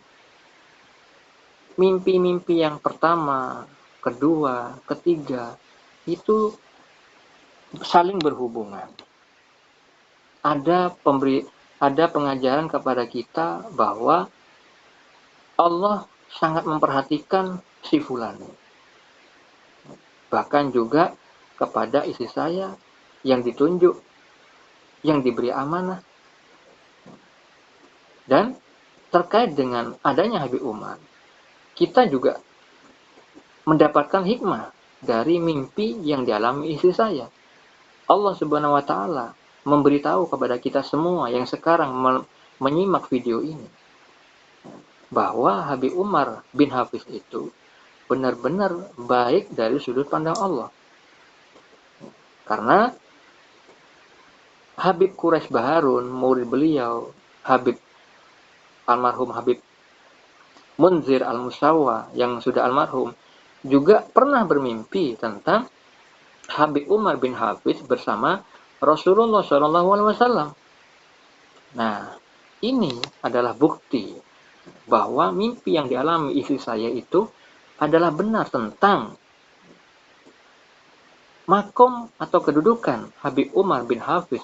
mimpi-mimpi yang pertama, kedua, ketiga itu saling berhubungan. Ada pengajaran kepada kita bahwa Allah sangat memperhatikan si Fulani. Bahkan juga kepada istri saya yang ditunjuk yang diberi amanah. Dan terkait dengan adanya Habib Umar, kita juga mendapatkan hikmah dari mimpi yang dialami istri saya. Allah Subhanahu wa taala memberitahu kepada kita semua yang sekarang menyimak video ini bahwa Habib Umar bin Hafiz itu benar-benar baik dari sudut pandang Allah. Karena Habib Quraisy Baharun, murid beliau, almarhum Habib Munzir Al-Musawwa yang sudah almarhum, juga pernah bermimpi tentang Habib Umar bin Hafiz bersama Rasulullah SAW. Nah, ini adalah bukti bahwa mimpi yang dialami istri saya itu adalah benar tentang makom atau kedudukan Habib Umar bin Hafiz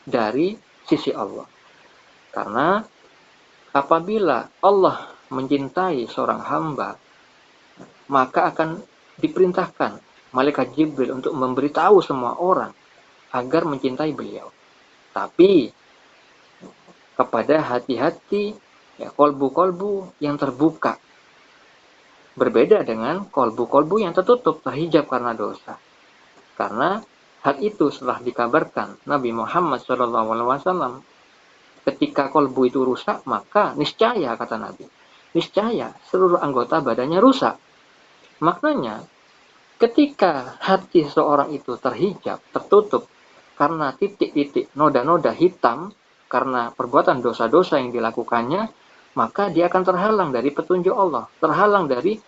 dari sisi Allah. Karena apabila Allah mencintai seorang hamba, maka akan diperintahkan malaikat Jibril untuk memberitahu semua orang agar mencintai beliau. Tapi kepada hati-hati, ya, kolbu-kolbu yang terbuka, berbeda dengan kolbu-kolbu yang tertutup, terhijab karena dosa. Karena hal itu setelah dikabarkan Nabi Muhammad SAW, ketika kolbu itu rusak, maka niscaya, kata Nabi, niscaya seluruh anggota badannya rusak. Maknanya, ketika hati seseorang itu terhijab, tertutup karena titik-titik noda-noda hitam, karena perbuatan dosa-dosa yang dilakukannya, maka dia akan terhalang dari petunjuk Allah, terhalang dari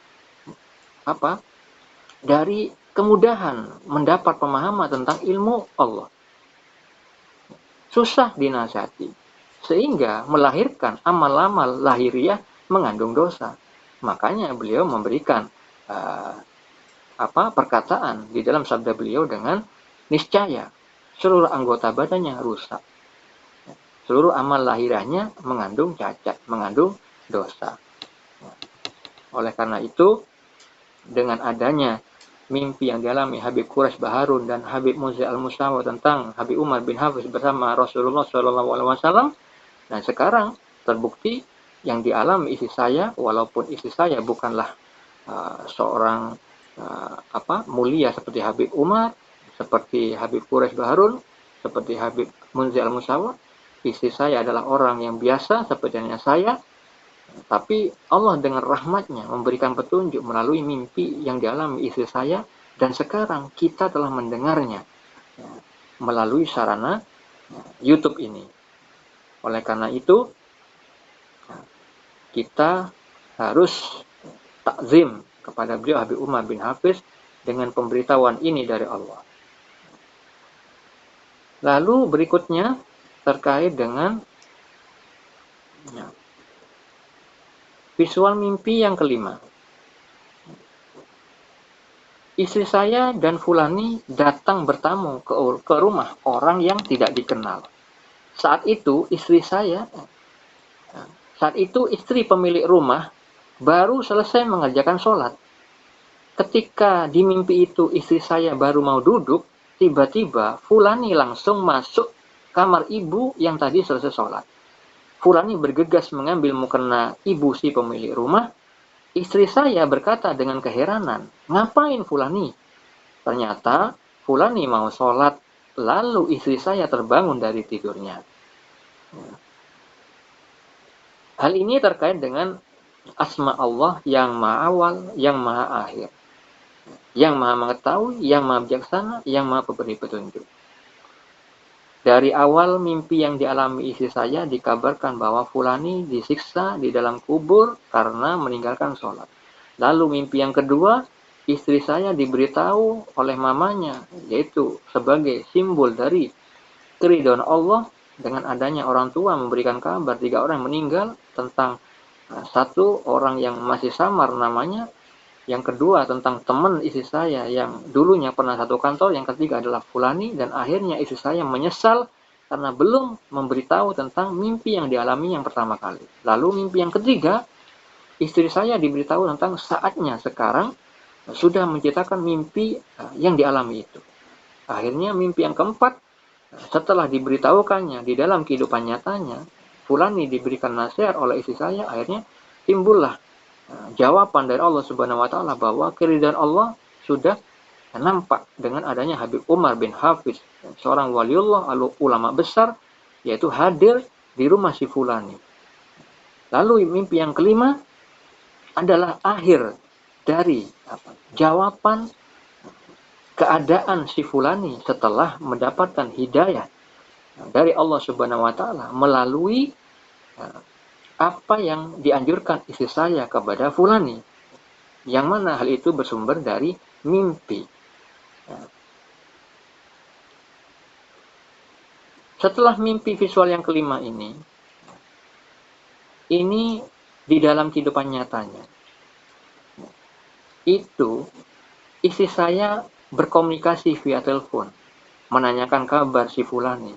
dari kemudahan mendapat pemahaman tentang ilmu Allah. Susah dinasihati, sehingga melahirkan amal-amal lahiriah mengandung dosa. Makanya beliau memberikan perkataan di dalam sabda beliau dengan niscaya seluruh anggota badannya rusak. Seluruh amal lahirahnya mengandung cacat, mengandung dosa. Oleh karena itu, dengan adanya mimpi yang dialami Habib Quraisy Baharun dan Habib Munzir Al-Musawwa tentang Habib Umar bin Hafiz bersama Rasulullah SAW, dan sekarang terbukti yang dialami istri saya, walaupun istri saya bukanlah seorang mulia seperti Habib Umar, seperti Habib Quraisy Baharun, seperti Habib Munzir Al-Musawwa, istri saya adalah orang yang biasa seperti saya, tapi Allah dengan rahmatnya memberikan petunjuk melalui mimpi yang dialami istri saya, dan sekarang kita telah mendengarnya melalui sarana YouTube ini. Oleh karena itu, kita harus takzim kepada beliau Habib Umar bin Hafiz dengan pemberitahuan ini dari Allah. Lalu berikutnya terkait dengan visual mimpi yang kelima. Istri saya dan Fulani datang bertamu ke rumah orang yang tidak dikenal. Saat itu istri pemilik rumah baru selesai mengerjakan sholat. Ketika di mimpi itu istri saya baru mau duduk, tiba-tiba Fulani langsung masuk kamar ibu yang tadi selesai sholat. Fulani bergegas mengambil mukena ibu si pemilik rumah. Istri saya berkata dengan keheranan, "Ngapain Fulani?" Ternyata Fulani mau sholat, lalu istri saya terbangun dari tidurnya. Hal ini terkait dengan asma Allah yang maha awal, yang maha akhir, yang maha mengetahui, yang maha bijaksana, yang maha pemberi petunjuk. Dari awal mimpi yang dialami istri saya dikabarkan bahwa Fulani disiksa di dalam kubur karena meninggalkan sholat. Lalu mimpi yang kedua, istri saya diberitahu oleh mamanya, yaitu sebagai simbol dari keridhaan Allah, dengan adanya orang tua memberikan kabar 3 orang meninggal, tentang satu orang yang masih samar namanya, yang kedua tentang teman istri saya yang dulunya pernah satu kantor, yang ketiga adalah Fulani, dan akhirnya istri saya menyesal karena belum memberitahu tentang mimpi yang dialami yang pertama kali. Lalu mimpi yang ketiga, istri saya diberitahu tentang saatnya sekarang sudah menciptakan mimpi yang dialami itu. Akhirnya mimpi yang keempat, Setelah diberitahukannya di dalam kehidupan nyatanya, fulani diberikan nasihat oleh istri saya, akhirnya timbullah jawaban dari Allah Subhanahu wa taala bahwa keridhaan Allah sudah nampak dengan adanya Habib Umar bin Hafiz, seorang waliullah, ulama besar, yaitu hadir di rumah si fulani. Lalu mimpi yang kelima adalah akhir dari jawaban keadaan si fulani setelah mendapatkan hidayah dari Allah Subhanahu wa taala melalui apa yang dianjurkan istri saya kepada fulani, yang mana hal itu bersumber dari mimpi. Setelah mimpi visual yang kelima ini di dalam kehidupan nyatanya, itu istri saya berkomunikasi via telepon, menanyakan kabar si fulani,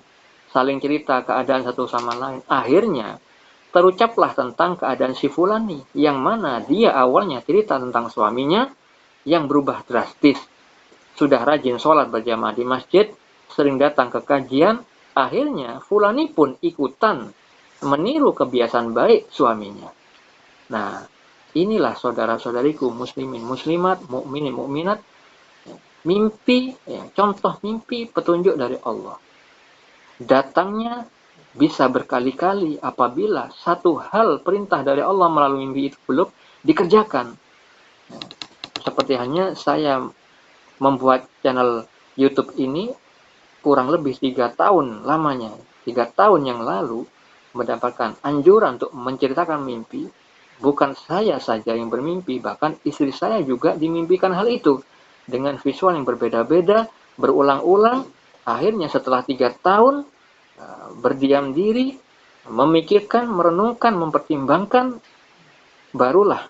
saling cerita keadaan satu sama lain. Akhirnya terucaplah tentang keadaan si fulani, yang mana dia awalnya cerita tentang suaminya yang berubah drastis, sudah rajin sholat berjamaah di masjid, sering datang ke kajian. Akhirnya fulani pun ikutan meniru kebiasaan baik suaminya. Nah, inilah saudara-saudariku muslimin muslimat, mukminin mukminat, mimpi, contoh mimpi petunjuk dari Allah. Datangnya bisa berkali-kali apabila satu hal perintah dari Allah melalui mimpi itu belum dikerjakan. Seperti hanya saya membuat channel YouTube ini kurang lebih 3 tahun lamanya. 3 tahun yang lalu mendapatkan anjuran untuk menceritakan mimpi. Bukan saya saja yang bermimpi, bahkan istri saya juga dimimpikan hal itu dengan visual yang berbeda-beda, berulang-ulang. Akhirnya setelah 3 tahun berdiam diri, memikirkan, merenungkan, mempertimbangkan, barulah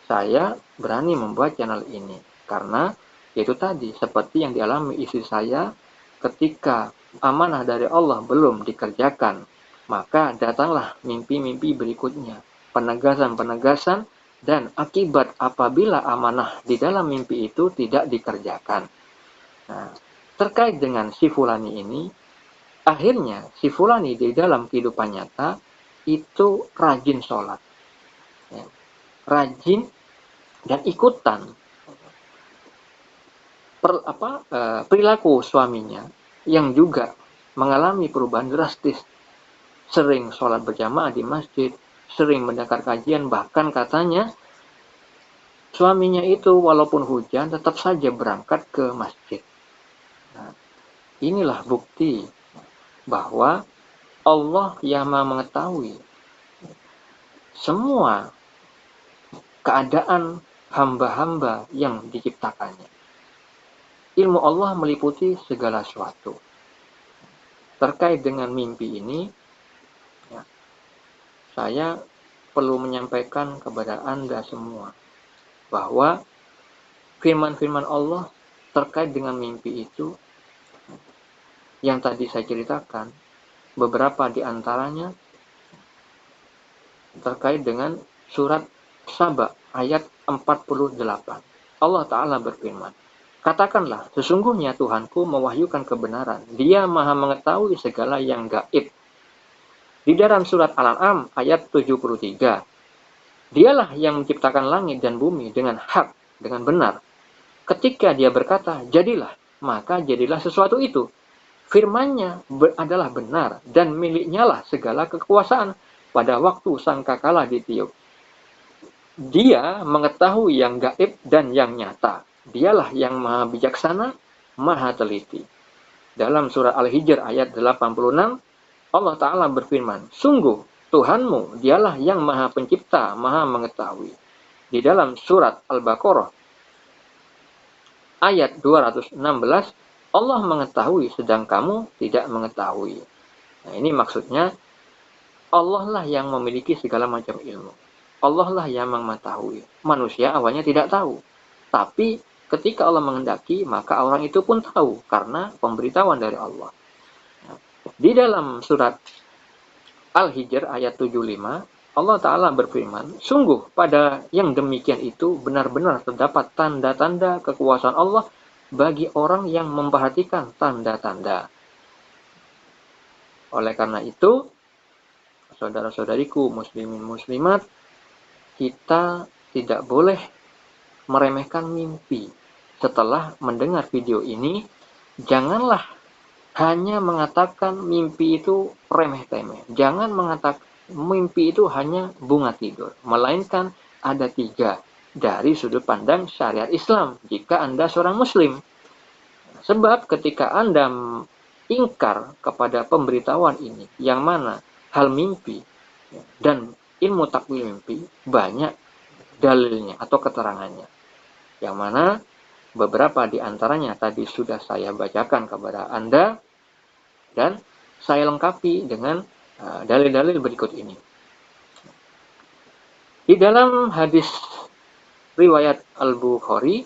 saya berani membuat channel ini. Karena itu tadi, seperti yang dialami istri saya ketika amanah dari Allah belum dikerjakan, maka datanglah mimpi-mimpi berikutnya, penegasan-penegasan dan akibat apabila amanah di dalam mimpi itu tidak dikerjakan. Nah, terkait dengan si fulani ini, akhirnya si fulani di dalam kehidupan nyata itu rajin sholat, rajin dan ikutan perilaku suaminya yang juga mengalami perubahan drastis, sering sholat berjamaah di masjid, sering mendengar kajian, bahkan katanya suaminya itu walaupun hujan tetap saja berangkat ke masjid. Nah, inilah bukti bahwa Allah yang Maha mengetahui semua keadaan hamba-hamba yang diciptakannya. Ilmu Allah meliputi segala sesuatu. Terkait dengan mimpi ini, saya perlu menyampaikan kepada Anda semua bahwa firman-firman Allah terkait dengan mimpi itu yang tadi saya ceritakan, beberapa di antaranya terkait dengan surat Saba ayat 48. Allah Ta'ala berfirman, katakanlah, sesungguhnya Tuhanku mewahyukan kebenaran. Dia Maha mengetahui segala yang gaib. Di dalam surat Al-An'am ayat 73. Dialah yang menciptakan langit dan bumi dengan hak, dengan benar. Ketika dia berkata, jadilah, maka jadilah sesuatu itu. Firman-Nya adalah benar dan miliknya lah segala kekuasaan pada waktu sangkakala ditiup. Dia mengetahui yang gaib dan yang nyata. Dialah yang maha bijaksana, maha teliti. Dalam surah Al-Hijr ayat 86, Allah Ta'ala berfirman, sungguh Tuhanmu dialah yang maha pencipta, maha mengetahui. Di dalam surat Al-Baqarah ayat 216, Allah mengetahui sedang kamu tidak mengetahui. Nah, ini maksudnya Allah lah yang memiliki segala macam ilmu. Allah lah yang mengetahui. Manusia awalnya tidak tahu. Tapi ketika Allah menghendaki, maka orang itu pun tahu karena pemberitahuan dari Allah. Di dalam surat Al-Hijr ayat 75, Allah Ta'ala berfirman, sungguh pada yang demikian itu benar-benar terdapat tanda-tanda kekuasaan Allah bagi orang yang memperhatikan tanda-tanda. Oleh karena itu, saudara-saudariku muslimin muslimat, kita tidak boleh meremehkan mimpi. Setelah mendengar video ini, janganlah hanya mengatakan mimpi itu remeh-temeh. Jangan mengatakan mimpi itu hanya bunga tidur. Melainkan ada 3 dari sudut pandang syariat Islam jika Anda seorang muslim. Sebab ketika Anda ingkar kepada pemberitahuan ini, yang mana hal mimpi dan ilmu takwil mimpi banyak dalilnya atau keterangannya. Yang mana beberapa di antaranya tadi sudah saya bacakan kepada Anda dan saya lengkapi dengan dalil-dalil berikut ini. Di dalam hadis riwayat Al-Bukhari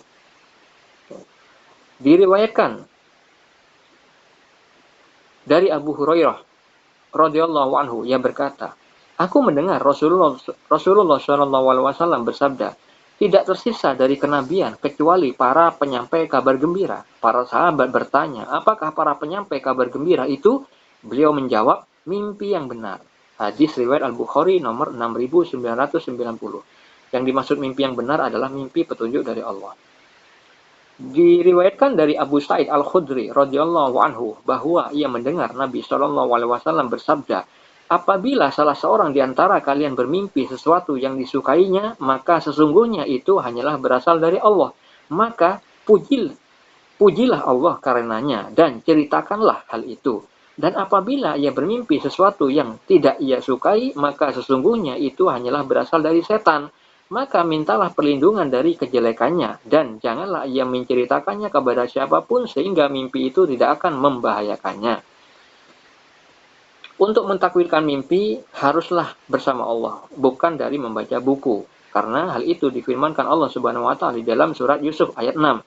diriwayatkan dari Abu Hurairah radhiyallahu anhu, ia berkata, aku mendengar Rasulullah SAW bersabda, tidak tersisa dari kenabian kecuali para penyampai kabar gembira. Para sahabat bertanya, apakah para penyampai kabar gembira itu? Beliau menjawab, mimpi yang benar. Hadis riwayat Al-Bukhari nomor 6990. Yang dimaksud mimpi yang benar adalah mimpi petunjuk dari Allah. Diriwayatkan dari Abu Sa'id Al-Khudri radhiyallahu anhu bahwa ia mendengar Nabi SAW bersabda, apabila salah seorang di antara kalian bermimpi sesuatu yang disukainya, maka sesungguhnya itu hanyalah berasal dari Allah. Maka pujilah Allah karenanya dan ceritakanlah hal itu. Dan apabila ia bermimpi sesuatu yang tidak ia sukai, maka sesungguhnya itu hanyalah berasal dari setan. Maka mintalah perlindungan dari kejelekannya, dan janganlah ia menceritakannya kepada siapapun sehingga mimpi itu tidak akan membahayakannya. Untuk mentakwilkan mimpi haruslah bersama Allah, bukan dari membaca buku. Karena hal itu difirmankan Allah Subhanahu wa taala di dalam surat Yusuf ayat 6.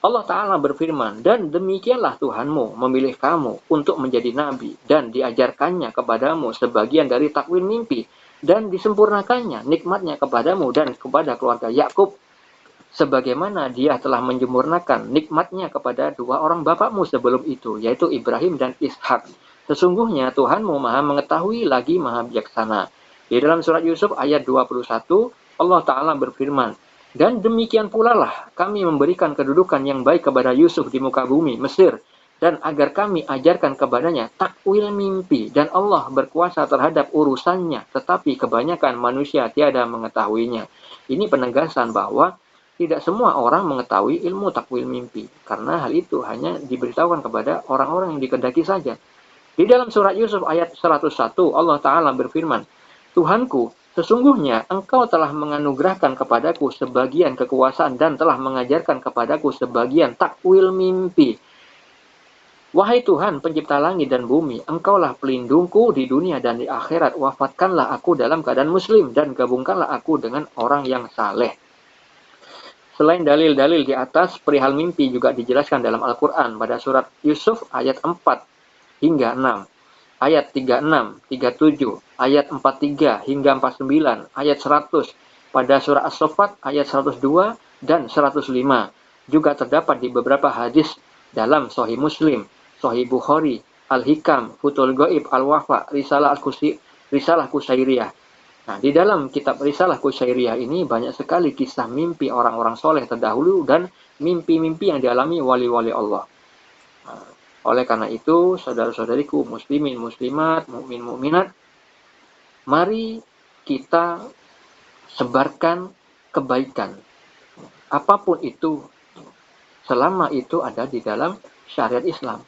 Allah Ta'ala berfirman, dan demikianlah Tuhanmu memilih kamu untuk menjadi nabi dan diajarkannya kepadamu sebagian dari takwil mimpi dan disempurnakannya nikmatnya kepadamu dan kepada keluarga Yakub sebagaimana dia telah menyempurnakan nikmatnya kepada 2 orang bapakmu sebelum itu, yaitu Ibrahim dan Ishak. Sesungguhnya Tuhanmu maha mengetahui lagi maha bijaksana. Di dalam surat Yusuf ayat 21, Allah Ta'ala berfirman, dan demikian pula lah kami memberikan kedudukan yang baik kepada Yusuf di muka bumi Mesir, dan agar kami ajarkan kepadanya takwil mimpi, dan Allah berkuasa terhadap urusannya, tetapi kebanyakan manusia tiada mengetahuinya. Ini penegasan bahwa tidak semua orang mengetahui ilmu takwil mimpi, karena hal itu hanya diberitahukan kepada orang-orang yang dikehendaki saja. Di dalam surat Yusuf ayat 101, Allah Ta'ala berfirman, Tuhanku, sesungguhnya engkau telah menganugerahkan kepadaku sebagian kekuasaan dan telah mengajarkan kepadaku sebagian takwil mimpi. Wahai Tuhan, pencipta langit dan bumi, engkaulah pelindungku di dunia dan di akhirat. Wafatkanlah aku dalam keadaan muslim dan gabungkanlah aku dengan orang yang saleh. Selain dalil-dalil di atas, perihal mimpi juga dijelaskan dalam Al-Quran pada surat Yusuf ayat 4 hingga 6. Ayat 36, 37, ayat 43 hingga 49, ayat 100 pada surah As-Saffat ayat 102 dan 105. Juga terdapat di beberapa hadis dalam Sahih Muslim, Sahih Bukhari, Al-Hikam, Futhul Ghaib, Al-Wafa, Risalah Qusairiyah. Nah, di dalam kitab Risalah Qusairiyah ini banyak sekali kisah mimpi orang-orang soleh terdahulu dan mimpi-mimpi yang dialami wali-wali Allah. Oleh karena itu, saudara-saudariku, muslimin, muslimat, mukmin, mukminat, mari kita sebarkan kebaikan. Apapun itu, selama itu ada di dalam syariat Islam.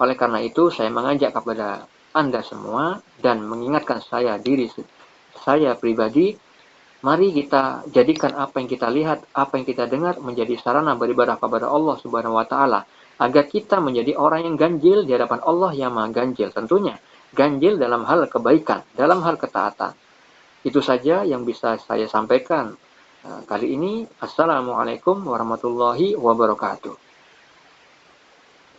Oleh karena itu, saya mengajak kepada Anda semua dan mengingatkan diri saya pribadi, mari kita jadikan apa yang kita lihat, apa yang kita dengar menjadi sarana beribadah kepada Allah Subhanahu wa taala, agar kita menjadi orang yang ganjil di hadapan Allah yang Maha Ganjil. Tentunya ganjil dalam hal kebaikan, dalam hal ketaatan. Itu saja yang bisa saya sampaikan kali ini. Assalamualaikum warahmatullahi wabarakatuh.